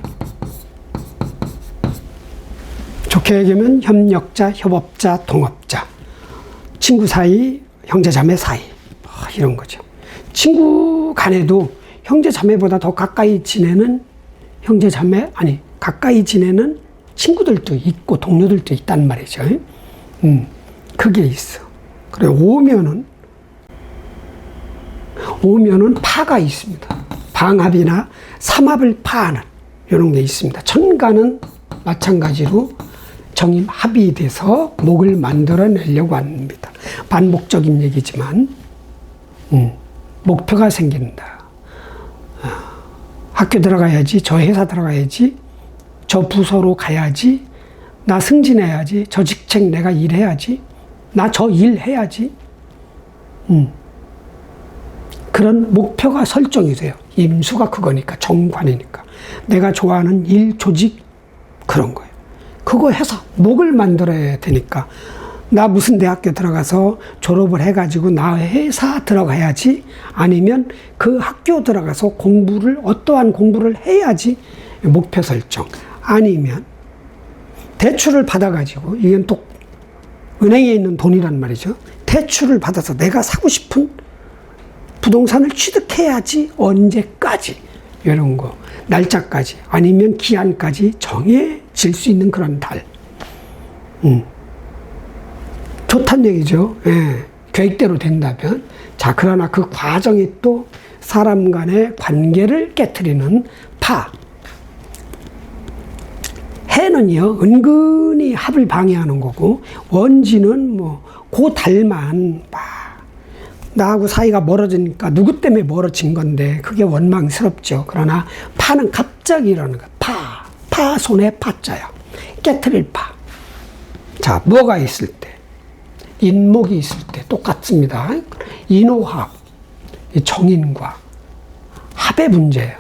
좋게 얘기하면 협력자, 협업자, 동업자. 친구 사이, 형제 자매 사이. 이런 거죠. 친구 간에도 형제 자매보다 더 가까이 지내는 형제 자매, 아니, 가까이 지내는 친구들도 있고 동료들도 있단 말이죠. 그게 있어. 그래, 오면은 파가 있습니다. 방합이나 삼합을 파하는 이런 게 있습니다. 천간은 마찬가지로 정임 합이 돼서 목을 만들어내려고 합니다. 반복적인 얘기지만 목표가 생긴다. 학교 들어가야지, 저 회사 들어가야지, 저 부서로 가야지, 나 승진해야지, 저 직책 내가 일해야지, 나 저 일해야지. 그런 목표가 설정이 돼요. 임수가 그거니까, 정관이니까. 내가 좋아하는 일, 조직, 그런 거예요. 그거 해서 목을 만들어야 되니까 나 무슨 대학교 들어가서 졸업을 해가지고 나 회사 들어가야지, 아니면 그 학교 들어가서 어떠한 공부를 해야지. 목표 설정. 아니면 대출을 받아가지고, 이건 또 은행에 있는 돈이란 말이죠. 대출을 받아서 내가 사고 싶은 부동산을 취득해야지. 언제까지, 이런 거, 날짜까지, 아니면 기한까지 정해질 수 있는 그런 달. 좋단 얘기죠. 예, 계획대로 된다면. 자, 그러나 그 과정이 또 사람 간의 관계를 깨트리는 파. 해는요, 은근히 합을 방해하는 거고, 원지는 그 달만 나하고 사이가 멀어지니까 누구 때문에 멀어진 건데, 그게 원망스럽죠. 그러나 파는 갑자기 일어나는 거야. 파 손에 파자야. 깨트릴 파. 자, 뭐가 있을 때? 인목이 있을 때 똑같습니다. 인호합, 정인과 합의 문제예요.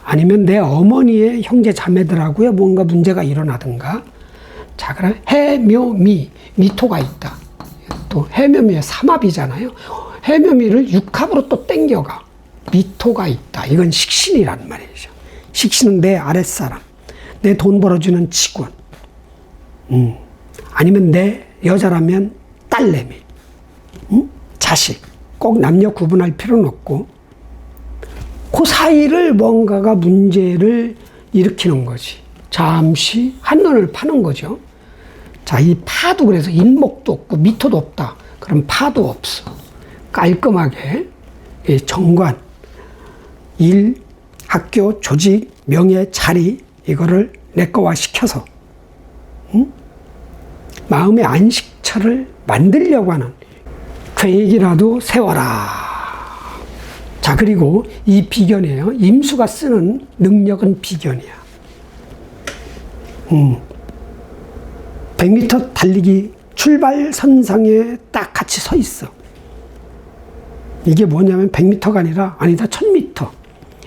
아니면 내 어머니의 형제 자매들하고요 뭔가 문제가 일어나든가. 자, 그럼 해묘미, 미토가 있다. 또 해묘미의 삼합이잖아요. 해묘미를 육합으로 또 땡겨가. 미토가 있다. 이건 식신이란 말이죠. 식신은 내 아랫사람, 내 돈 벌어주는 직원, 아니면 내 여자라면 딸내미, 자식. 꼭 남녀 구분할 필요는 없고, 그 사이를 뭔가가 문제를 일으키는 거지. 잠시 한눈을 파는 거죠. 자, 이 파도 그래서 인목도 없고 미토도 없다. 그럼 파도 없어. 깔끔하게 정관, 일, 학교, 조직, 명예, 자리 이거를 내꺼화 시켜서 마음의 안식처를 만들려고 하는 계획이라도 세워라. 자, 그리고 이 비견이에요. 임수가 쓰는 능력은 비견이야. 100m 달리기 출발선상에 딱 같이 서 있어. 이게 뭐냐면 100m가 아니다 1000m.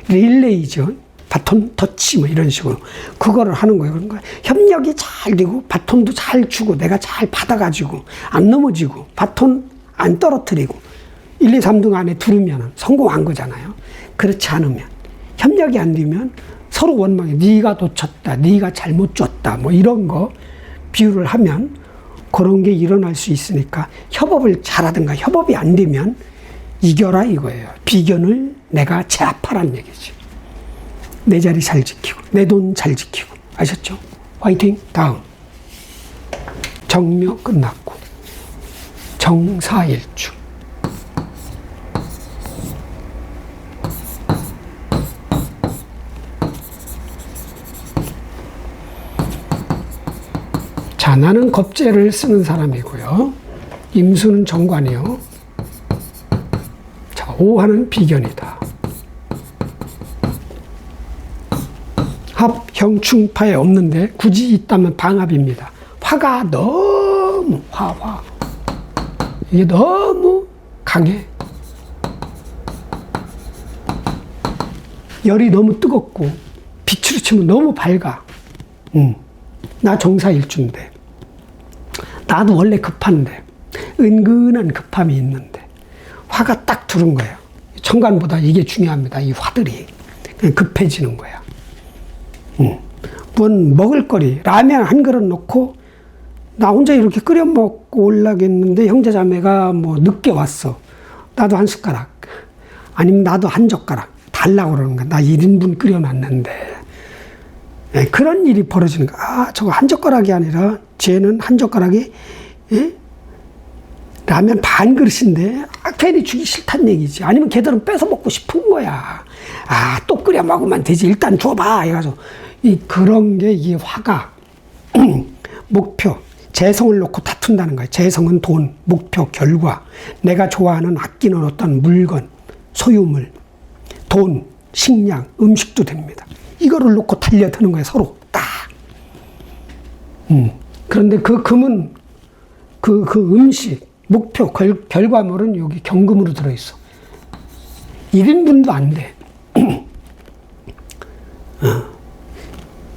릴레이죠. 바톤 터치 뭐 이런 식으로 그거를 하는 거예요. 그러니까 협력이 잘 되고 바톤도 잘 주고 내가 잘 받아가지고 안 넘어지고 바톤 안 떨어뜨리고 1, 2, 3등 안에 두르면 성공한 거잖아요. 그렇지 않으면 협력이 안 되면 서로 원망해. 네가 놓쳤다, 네가 잘못 줬다 뭐 이런 거 비유를 하면 그런 게 일어날 수 있으니까 협업을 잘하든가 협업이 안 되면 이겨라 이거예요. 비견을 내가 제압하라는 얘기지. 내 자리 잘 지키고 내 돈 잘 지키고. 아셨죠? 화이팅. 다음 정묘 끝났고 정사일주. 자, 나는 겁재를 쓰는 사람이고요. 임수는 정관이요. 자, 오화는 비견이다. 합, 형충파에 없는데 굳이 있다면 방합입니다. 화가 너무 화 이게 너무 강해. 열이 너무 뜨겁고 빛으로 치면 너무 밝아. 나 정사일주인데 나도 원래 급한데 은근한 급함이 있는데 화가 딱 들은 거예요. 천간보다 이게 중요합니다. 이 화들이 그냥 급해지는 거야. 뭔 먹을거리 라면 한 그릇 놓고 나 혼자 이렇게 끓여 먹고 올라겠는데 형제 자매가 뭐 늦게 왔어. 나도 한 숟가락 아니면 나도 한 젓가락 달라고 그러는 거야. 나 1인분 끓여놨는데. 예, 그런 일이 벌어지는 거야. 아, 저거 한 젓가락이 아니라 쟤는 한 젓가락이 라면 반 그릇인데 괜히 주기 싫다는 얘기지. 아니면 걔들은 뺏어 먹고 싶은 거야. 아, 또 끓여 먹으면 되지. 일단 줘봐. 해가지고 그런 게 이게 화가 목표 재성을 놓고 다툰다는 거예요. 재성은 돈, 목표, 결과. 내가 좋아하는 아끼는 어떤 물건, 소유물, 돈, 식량, 음식도 됩니다. 이거를 놓고 달려드는 거예요. 서로 딱. 그런데 그 금은 그 음식, 목표, 결과물은 여기 경금으로 들어있어. 1인분도 안 돼.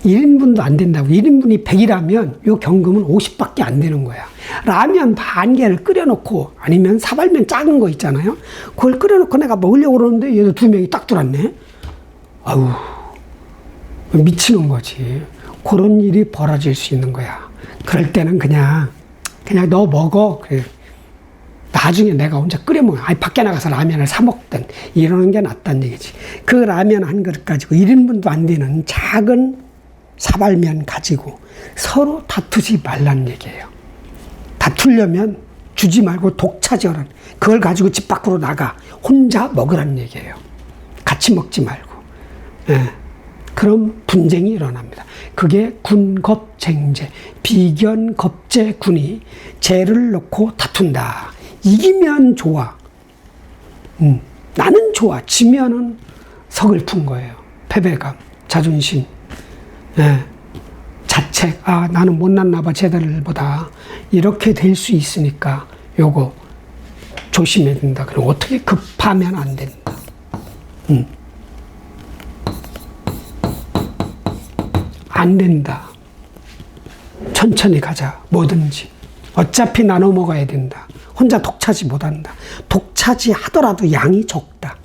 1인분도 안 된다고. 1인분이 100이라면 요 경금은 50밖에 안 되는 거야. 라면 반 개를 끓여놓고 아니면 사발면 작은 거 있잖아요. 그걸 끓여놓고 내가 먹으려고 그러는데 얘도 2명이 딱 들어왔네. 아우, 미치는 거지. 그런 일이 벌어질 수 있는 거야. 그럴 때는 그냥 너 먹어. 그래. 나중에 내가 혼자 끓여 먹어. 아니, 밖에 나가서 라면을 사 먹든 이러는 게 낫다는 얘기지. 그 라면 한 그릇 가지고 1인분도 안 되는 작은 사발면 가지고 서로 다투지 말라는 얘기예요. 다투려면 주지 말고 독차지하라는, 그걸 가지고 집 밖으로 나가 혼자 먹으라는 얘기예요. 같이 먹지 말고. 예. 그럼 분쟁이 일어납니다. 그게 군겁쟁제, 비견겁재 군이 재를 놓고 다툰다. 이기면 좋아. 나는 좋아. 지면은 서글픈 거예요. 패배감, 자존심, 예. 자책. 아, 나는 못났나 봐, 쟤들보다. 이렇게 될 수 있으니까 요거 조심해야 된다. 그럼 어떻게 급하면 안 된다. 안 된다. 천천히 가자. 뭐든지. 어차피 나눠 먹어야 된다. 혼자 독차지 못한다. 독차지 하더라도 양이 적다.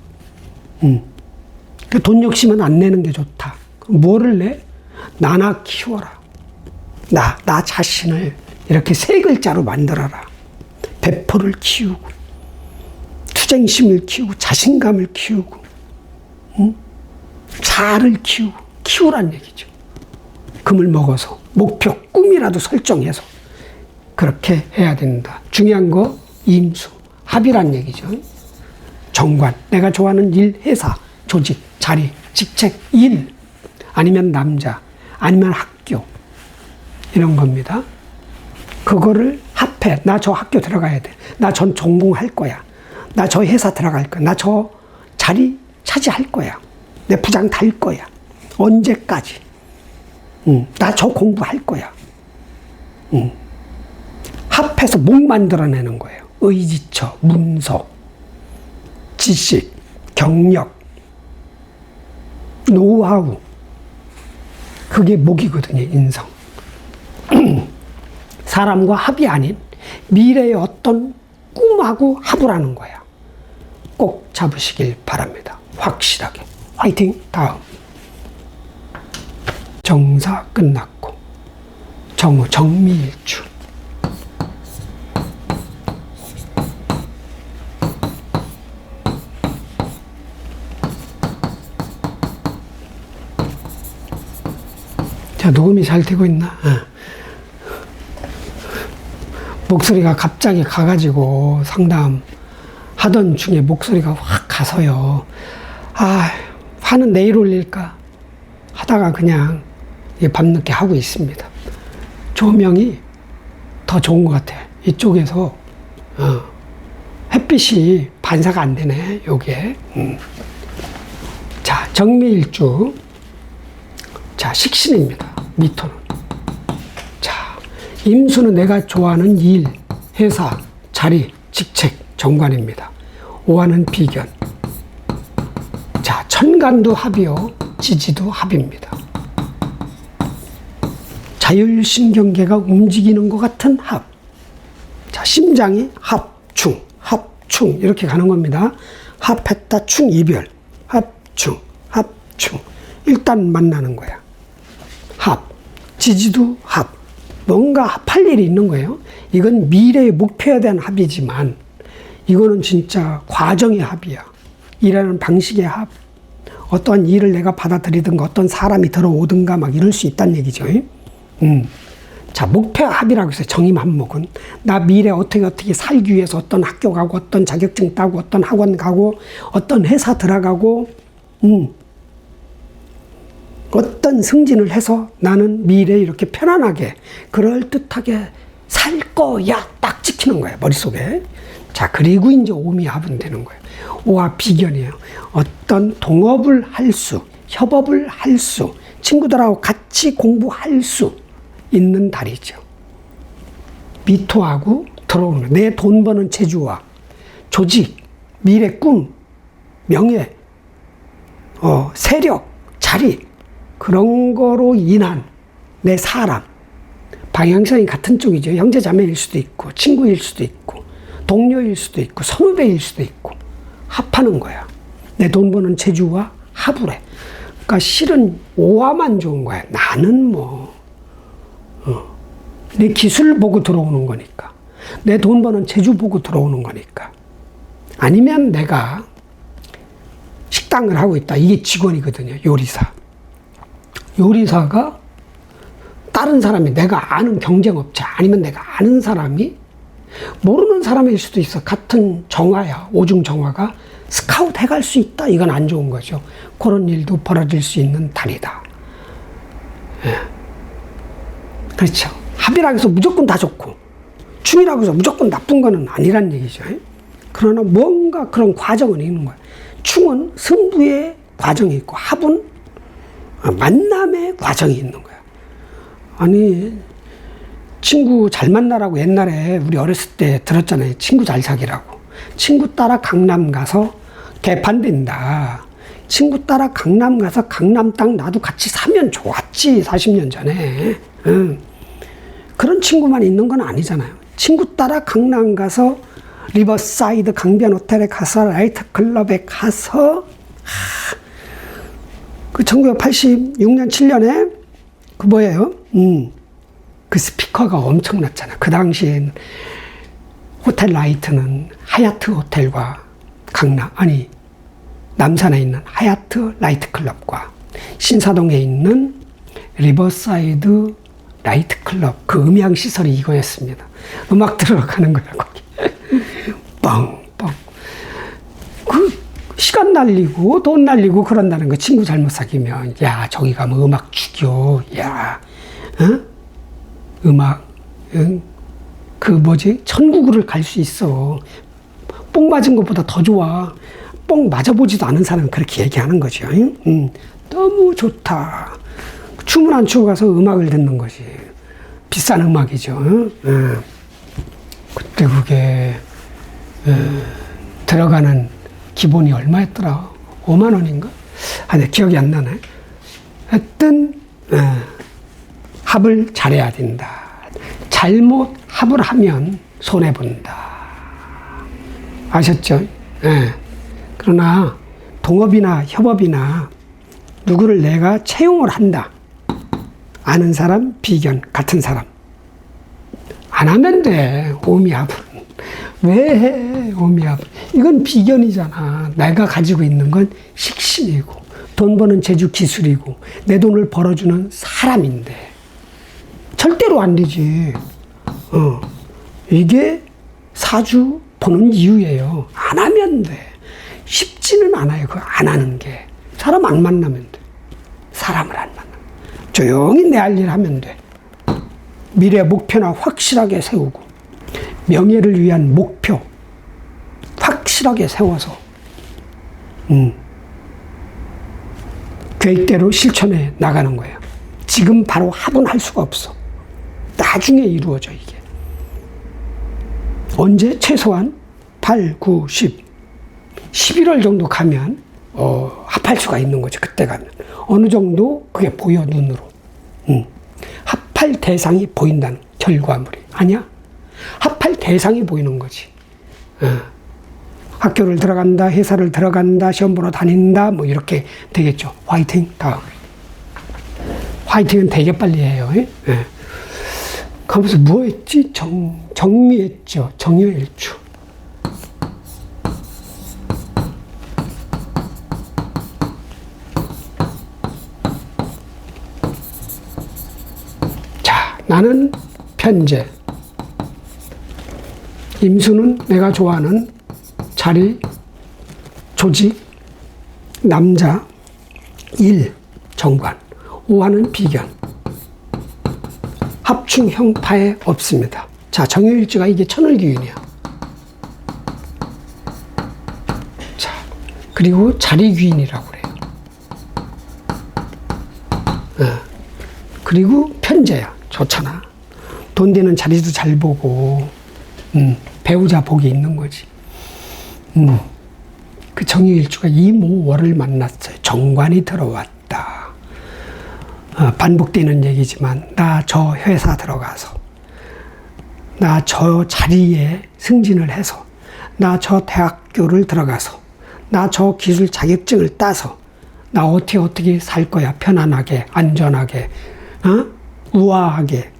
돈 욕심은 안 내는 게 좋다. 뭐를 내? 나나 키워라. 나 자신을 이렇게 3글자로 만들어라. 배포를 키우고. 투쟁심을 키우고 자신감을 키우고 자아를 키우란 얘기죠. 금을 먹어서 목표, 꿈이라도 설정해서 그렇게 해야 된다. 중요한 거 임수, 합이란 얘기죠. 정관, 내가 좋아하는 일, 회사, 조직, 자리, 직책, 일, 아니면 남자, 아니면 학교, 이런 겁니다. 그거를 합해. 나 저 학교 들어가야 돼. 나 전 전공할 거야. 나 저 회사 들어갈 거야. 나 저 자리 차지할 거야. 내 부장 달 거야. 언제까지? 나 저 공부할 거야. 합해서 목 만들어내는 거예요. 의지처, 문서, 지식, 경력, 노하우. 그게 목이거든요, 인성. 사람과 합이 아닌 미래의 어떤 꿈하고 합을 하는 거야. 꼭 잡으시길 바랍니다. 확실하게. 화이팅! 다음. 정사 끝났고, 정오, 정미일주. 자, 녹음이 잘 되고 있나? 목소리가 갑자기 가가지고 상담 하던 중에 목소리가 확 가서요. 화는 내일 올릴까? 하다가 그냥 밤늦게 하고 있습니다. 조명이 더 좋은 것 같아요. 이쪽에서 햇빛이 반사가 안 되네, 요게. 자, 정미일주. 자, 식신입니다. 미토는. 자, 임수는 내가 좋아하는 일, 회사, 자리, 직책, 정관입니다. 오화는 비견. 자, 천간도 합이요, 지지도 합입니다. 자율신경계가 움직이는 것 같은 합. 자, 심장이 합충, 합충 이렇게 가는 겁니다. 합했다, 충, 이별. 합충, 합충. 일단 만나는 거야. 합, 지지도 합. 뭔가 합할 일이 있는 거예요. 이건 미래의 목표에 대한 합이지만 이거는 진짜 과정의 합이야. 일하는 방식의 합. 어떠한 일을 내가 받아들이든가 어떤 사람이 들어오든가 막 이럴 수 있다는 얘기죠. 자, 목표 합이라고 해서 정임합목은 나 미래 어떻게 살기 위해서 어떤 학교 가고 어떤 자격증 따고 어떤 학원 가고 어떤 회사 들어가고 어떤 승진을 해서 나는 미래에 이렇게 편안하게 그럴듯하게 살 거야 딱 찍히는 거예요, 머릿속에. 자, 그리고 이제 오미합은 되는 거예요. 오화 비견이에요. 어떤 동업을 할 수, 협업을 할 수, 친구들하고 같이 공부할 수 있는 달이죠. 미토하고 들어오는 내 돈 버는 재주와 조직, 미래 꿈, 명예, 세력, 자리, 그런 거로 인한 내 사람, 방향성이 같은 쪽이죠. 형제 자매일 수도 있고 친구일 수도 있고 동료일 수도 있고 선후배일 수도 있고 합하는 거야. 내 돈 버는 재주와 합을 해. 그러니까 실은 오화만 좋은 거야. 나는 내 기술 보고 들어오는 거니까. 내 돈 버는 재주 보고 들어오는 거니까. 아니면 내가 식당을 하고 있다. 이게 직원이거든요. 요리사. 요리사가 다른 사람이 내가 아는 경쟁업체 아니면 내가 아는 사람이 모르는 사람일 수도 있어. 같은 정화야. 오중 정화가 스카우트 해갈 수 있다. 이건 안 좋은 거죠. 그런 일도 벌어질 수 있는 달이다. 예. 그렇죠. 합이라고 해서 무조건 다 좋고 충이라고 해서 무조건 나쁜 거는 아니란 얘기죠. 그러나 뭔가 그런 과정은 있는 거야. 충은 승부의 과정이 있고 합은 만남의 과정이 있는 거야. 아니, 친구 잘 만나라고 옛날에 우리 어렸을 때 들었잖아요. 친구 잘 사귀라고. 친구 따라 강남 가서 개판된다. 친구 따라 강남 가서 강남 땅 나도 같이 사면 좋았지. 40년 전에. 그런 친구만 있는 건 아니잖아요. 친구 따라 강남 가서 리버사이드 강변 호텔에 가서 라이트 클럽에 가서 그 1986년 7년에 그 뭐예요? 그 스피커가 엄청났잖아. 그 당시엔 호텔 라이트는 하얏트 호텔과 남산에 있는 하얏트 나이트클럽과 신사동에 있는 리버사이드 나이트클럽, 그 음향시설이 이거였습니다. 음악 들어가는 거야, 거기. 뻥. 그, 시간 날리고, 돈 날리고 그런다는 거. 친구 잘못 사귀면, 야, 저기 가면 음악 죽여. 야, 음악, 천국을 갈 수 있어. 뽕 맞은 것보다 더 좋아. 뽕 맞아보지도 않은 사람은 그렇게 얘기하는 거죠. 너무 좋다. 춤을 안 추고 가서 음악을 듣는 것이 비싼 음악이죠. 그때 그게 들어가는 기본이 얼마였더라? 5만 원인가? 아니, 기억이 안 나네. 하여튼 합을 잘해야 된다. 잘못 합을 하면 손해본다. 아셨죠? 그러나 동업이나 협업이나 누구를 내가 채용을 한다. 아는 사람, 비견, 같은 사람. 안 하면 돼, 오미합은. 왜 해, 오미합은. 이건 비견이잖아. 내가 가지고 있는 건 식신이고, 돈 버는 재주 기술이고, 내 돈을 벌어주는 사람인데. 절대로 안 되지. 이게 사주 보는 이유예요. 안 하면 돼. 쉽지는 않아요, 그거 안 하는 게. 사람 안 만나면 돼. 사람을 안 만나. 조용히 내 할 일 하면 돼. 미래 목표나 확실하게 세우고, 명예를 위한 목표 확실하게 세워서 계획대로 실천해 나가는 거예요. 지금 바로 합은 할 수가 없어. 나중에 이루어져, 이게. 언제? 최소한 8, 9, 10, 11월 정도 가면 합할 수가 있는 거죠. 그때 가면. 어느 정도 그게 보여, 눈으로. 합할 대상이 보인다는 결과물이. 아니야? 합할 대상이 보이는 거지. 학교를 들어간다, 회사를 들어간다, 시험 보러 다닌다, 뭐 이렇게 되겠죠. 화이팅! 다음. 화이팅은 되게 빨리 해요. 가면서 뭐 했지? 정리했죠. 정유일주. 자, 나는 편재. 임수는 내가 좋아하는 자리, 조직, 남자, 일, 정관. 오화는 비견. 합충형 파에 없습니다. 자, 정유일주가 이게 천을기운이야. 자, 그리고 자리귀인이라고 그래요. 그리고 편재야. 좋잖아. 돈 되는 자리도 잘 보고, 배우자 복이 있는 거지. 그 정유일주가 이모월을 만났어요. 정관이 들어왔다. 반복되는 얘기지만, 나 저 회사 들어가서, 나 저 자리에 승진을 해서, 나 저 대학교를 들어가서, 나 저 기술 자격증을 따서, 나 어떻게 살 거야. 편안하게, 안전하게, 우아하게,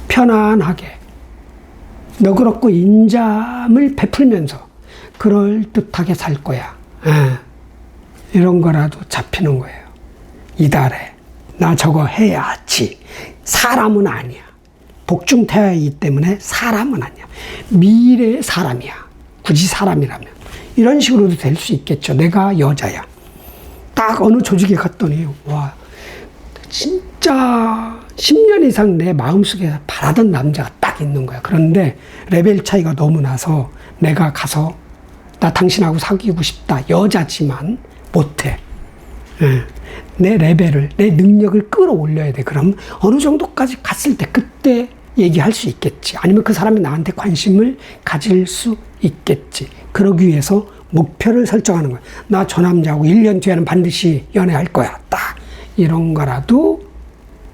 편안하게, 너그럽고 인자함을 베풀면서 그럴듯하게 살 거야. 이런 거라도 잡히는 거예요. 이달에 나 저거 해야지. 사람은 아니야. 복중태화이기 때문에 사람은 아니야. 미래의 사람이야. 굳이 사람이라면. 이런 식으로도 될 수 있겠죠. 내가 여자야. 딱 어느 조직에 갔더니 와, 진짜 10년 이상 내 마음속에 바라던 남자가 딱 있는 거야. 그런데 레벨 차이가 너무 나서 내가 가서 나 당신하고 사귀고 싶다. 여자지만 못해. 내 레벨을, 내 능력을 끌어올려야 돼. 그럼 어느 정도까지 갔을 때 그때 얘기할 수 있겠지. 아니면 그 사람이 나한테 관심을 가질 수 있겠지. 그러기 위해서 목표를 설정하는 거야. 나 저 남자하고 1년 뒤에는 반드시 연애할 거야. 딱 이런 거라도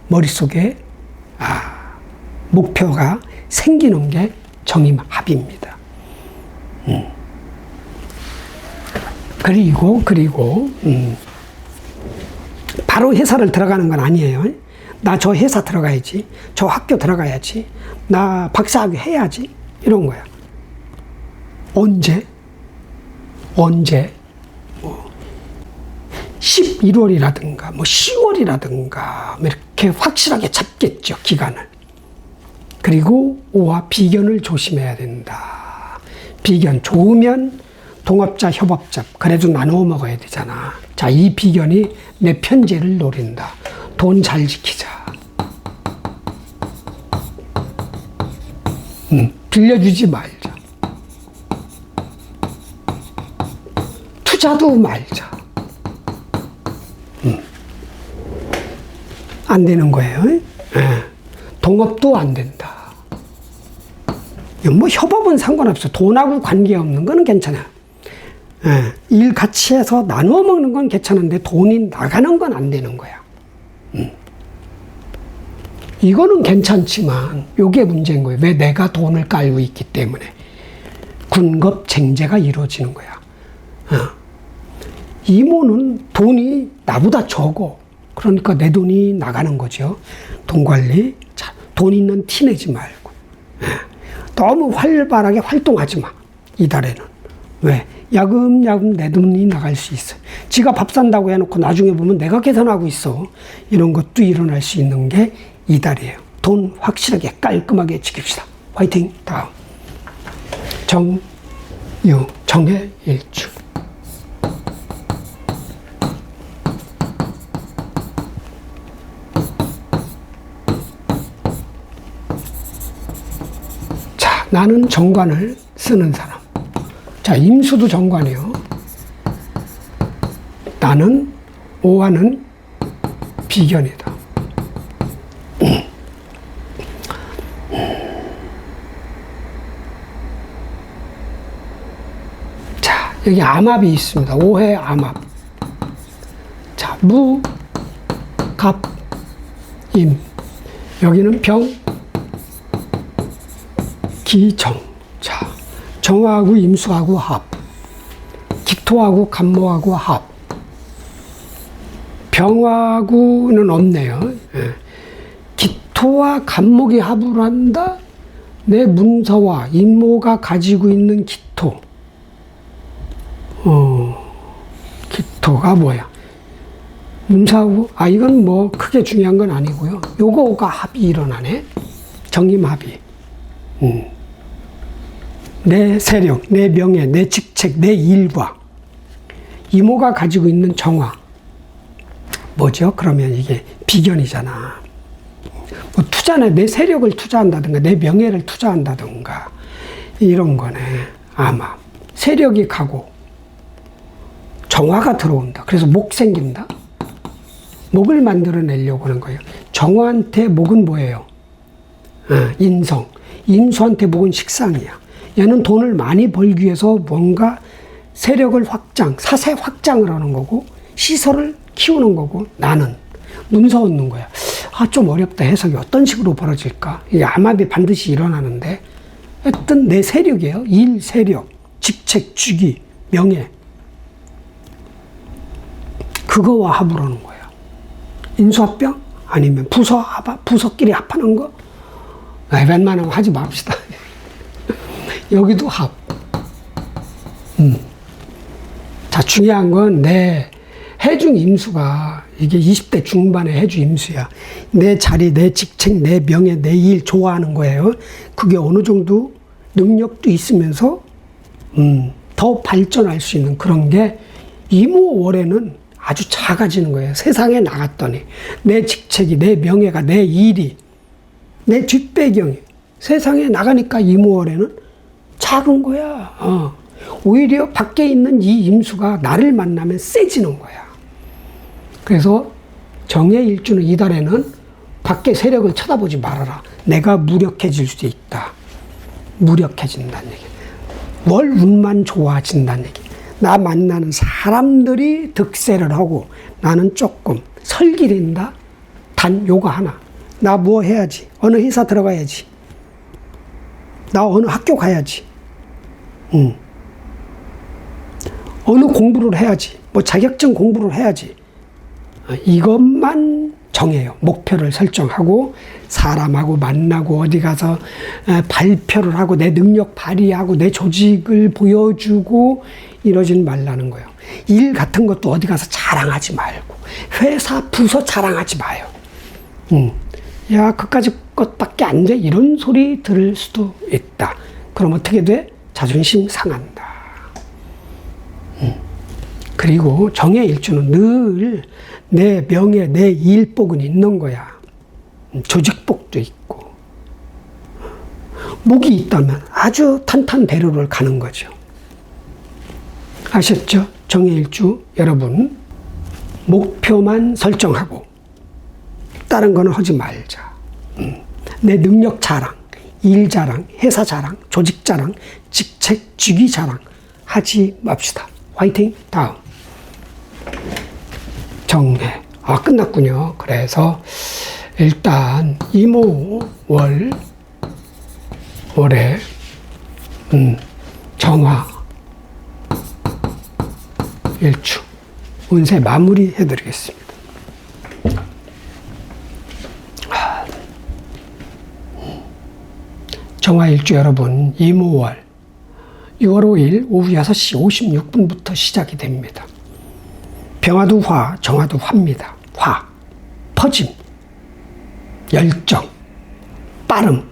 머릿속에 목표가 생기는 게 정임합입니다. 그리고 바로 회사를 들어가는 건 아니에요. 나 저 회사 들어가야지. 저 학교 들어가야지. 나 박사학위 해야지. 이런 거야. 언제? 11월이라든가 10월이라든가 이렇게 확실하게 잡겠죠, 기간을. 그리고 O와 비견을 조심해야 된다. 비견 좋으면 동업자, 협업자 그래도 나누어 먹어야 되잖아. 자, 이 비견이 내 편재를 노린다. 돈 잘 지키자. 빌려주지 말자. 투자도 말자. 안 되는 거예요. 동업도 안 된다. 뭐 협업은 상관없어. 돈하고 관계없는 거는 괜찮아. 일 같이 해서 나누어 먹는 건 괜찮은데 돈이 나가는 건 안 되는 거야. 이거는 괜찮지만 요게 문제인 거예요. 왜? 내가 돈을 깔고 있기 때문에 군겁쟁제가 이루어지는 거야. 이모는 돈이 나보다 적어. 그러니까 내 돈이 나가는 거죠. 돈 관리. 자, 돈 있는 티 내지 말고. 너무 활발하게 활동하지 마. 이달에는. 왜? 야금야금 내 돈이 나갈 수 있어. 지가 밥 산다고 해놓고 나중에 보면 내가 계산하고 있어. 이런 것도 일어날 수 있는 게 이달이에요. 돈 확실하게 깔끔하게 지킵시다. 화이팅! 다음. 정의 일주. 자, 나는 정관을 쓰는 사람. 자, 임수도 정관이요. 나는 오화는 비견이다. 자, 여기 암합이 있습니다. 오해 암합. 자, 무, 갑, 임. 여기는 병, 기, 정. 자, 정하고 임수하고 합. 기토하고 간모하고 합. 병하고는 없네요. 기토와 간목이 합을 한다? 내 문서와 임모가 가지고 있는 기토. 기토가 뭐야? 문서하고, 이건 뭐 크게 중요한 건 아니고요. 요거가 합이 일어나네. 정임합이. 내 세력, 내 명예, 내 직책, 내 일과 이모가 가지고 있는 정화. 뭐죠? 그러면 이게 비견이잖아. 뭐 투자는 내 세력을 투자한다든가 내 명예를 투자한다든가 이런 거네. 아마 세력이 가고 정화가 들어온다. 그래서 목 생긴다. 목을 만들어내려고 하는 거예요. 정화한테 목은 뭐예요? 인성. 임수한테 목은 식상이야. 얘는 돈을 많이 벌기 위해서 뭔가 세력을 확장, 사세 확장을 하는 거고 시설을 키우는 거고 나는 문서 얻는 거야. 좀 어렵다. 해석이 어떤 식으로 벌어질까? 이 암합이 반드시 일어나는데 하여튼 내 세력이에요. 일, 세력, 직책, 주기, 명예. 그거와 합을 하는 거야. 인수합병? 아니면 부서 합, 부서끼리 합하는 거? 웬만하면 하지 맙시다. 여기도 합. 자, 중요한 건 내 해중 임수가 이게 20대 중반의 해주 임수야. 내 자리, 내 직책, 내 명예, 내 일 좋아하는 거예요. 그게 어느 정도 능력도 있으면서 더 발전할 수 있는 그런 게 이모월에는 아주 작아지는 거예요. 세상에 나갔더니 내 직책이, 내 명예가, 내 일이, 내 뒷배경이 세상에 나가니까 이모월에는 작은 거야. 오히려 밖에 있는 이 임수가 나를 만나면 세지는 거야. 그래서 정의 일주는 이달에는 밖에 세력을 쳐다보지 말아라. 내가 무력해질 수 있다. 무력해진다는 얘기. 월 운만 좋아진다는 얘기. 나 만나는 사람들이 득세를 하고 나는 조금 설기된다. 단 요거 하나. 나 뭐 해야지. 어느 회사 들어가야지. 나 어느 학교 가야지. 어느 공부를 해야지. 뭐 자격증 공부를 해야지. 이것만 정해요. 목표를 설정하고 사람하고 만나고 어디 가서 발표를 하고 내 능력 발휘하고 내 조직을 보여주고 이러진 말라는 거예요. 일 같은 것도 어디 가서 자랑하지 말고 회사 부서 자랑하지 마요. 야, 그까짓 것밖에 안 돼? 이런 소리 들을 수도 있다. 그럼 어떻게 돼? 자존심 상한다. 그리고 정해일주는 늘 내 명예, 내 일복은 있는 거야. 조직복도 있고. 목이 있다면 아주 탄탄대로를 가는 거죠. 아셨죠? 정해일주 여러분, 목표만 설정하고 다른 거는 하지 말자. 내 능력 자랑, 일 자랑, 회사 자랑, 조직 자랑, 직책, 직위 자랑 하지 맙시다. 화이팅! 다음. 정해. 끝났군요. 그래서 일단 이모월 월에 정화 일주 운세 마무리 해드리겠습니다. 정화일주 여러분, 이모월 6월 5일 오후 6시 56분부터 시작이 됩니다. 병화도 화, 정화도 화입니다. 화, 퍼짐, 열정, 빠름,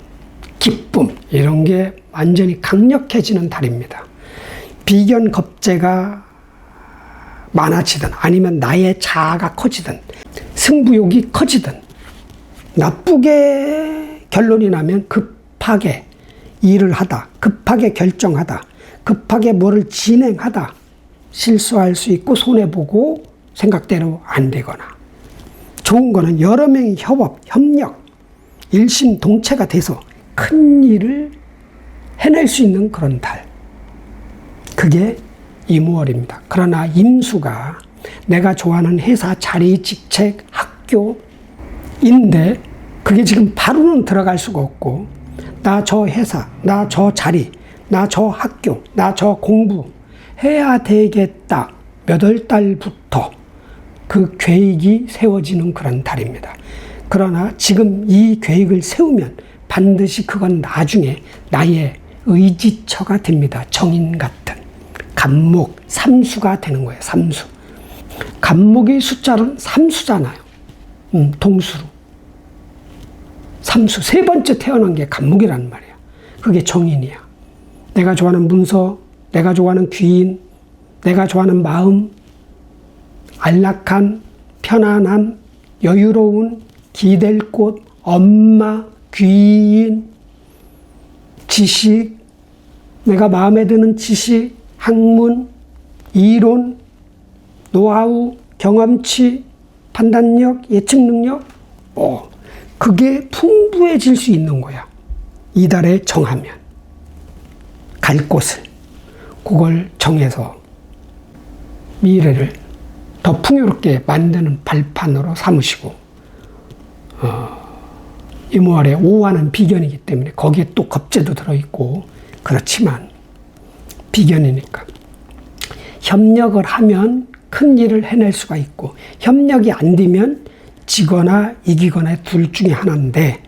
기쁨 이런 게 완전히 강력해지는 달입니다. 비견 겁재가 많아지든 아니면 나의 자아가 커지든 승부욕이 커지든 나쁘게 결론이 나면 급하게 일을 하다, 급하게 결정하다, 급하게 뭐를 진행하다 실수할 수 있고 손해보고 생각대로 안 되거나, 좋은 거는 여러 명이 협력, 일심동체가 돼서 큰 일을 해낼 수 있는 그런 달. 그게 이모월입니다. 그러나 임수가 내가 좋아하는 회사, 자리, 직책, 학교인데 그게 지금 바로는 들어갈 수가 없고, 나 저 회사, 나 저 자리, 나 저 학교, 나 저 공부 해야 되겠다. 몇 월 달부터 그 계획이 세워지는 그런 달입니다. 그러나 지금 이 계획을 세우면 반드시 그건 나중에 나의 의지처가 됩니다. 정인 같은 간목, 삼수가 되는 거예요. 삼수. 간목의 숫자로는 삼수잖아요. 동수로. 삼수. 세 번째 태어난 게 간목이란 말이야. 그게 정인이야. 내가 좋아하는 문서, 내가 좋아하는 귀인, 내가 좋아하는 마음, 안락한, 편안한, 여유로운, 기댈 곳, 엄마, 귀인, 지식, 내가 마음에 드는 지식, 학문, 이론, 노하우, 경험치, 판단력, 예측 능력, 그게 풍부해질 수 있는 거야. 이달에 정하면. 갈 곳을, 그걸 정해서 미래를 더 풍요롭게 만드는 발판으로 삼으시고, 이모월에 오화는 비견이기 때문에 거기에 또 겁재도 들어있고, 그렇지만 비견이니까 협력을 하면 큰 일을 해낼 수가 있고, 협력이 안 되면 지거나 이기거나 둘 중에 하나인데,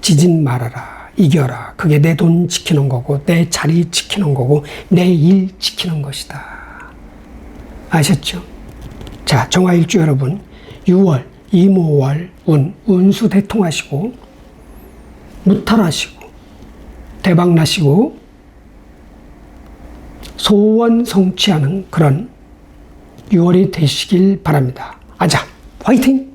지진 말아라, 이겨라. 그게 내 돈 지키는 거고, 내 자리 지키는 거고, 내 일 지키는 것이다. 아셨죠? 자, 정화일주 여러분, 6월, 이모월 운수 대통하시고, 무탈하시고, 대박나시고, 소원 성취하는 그런 6월이 되시길 바랍니다. 아자, 화이팅!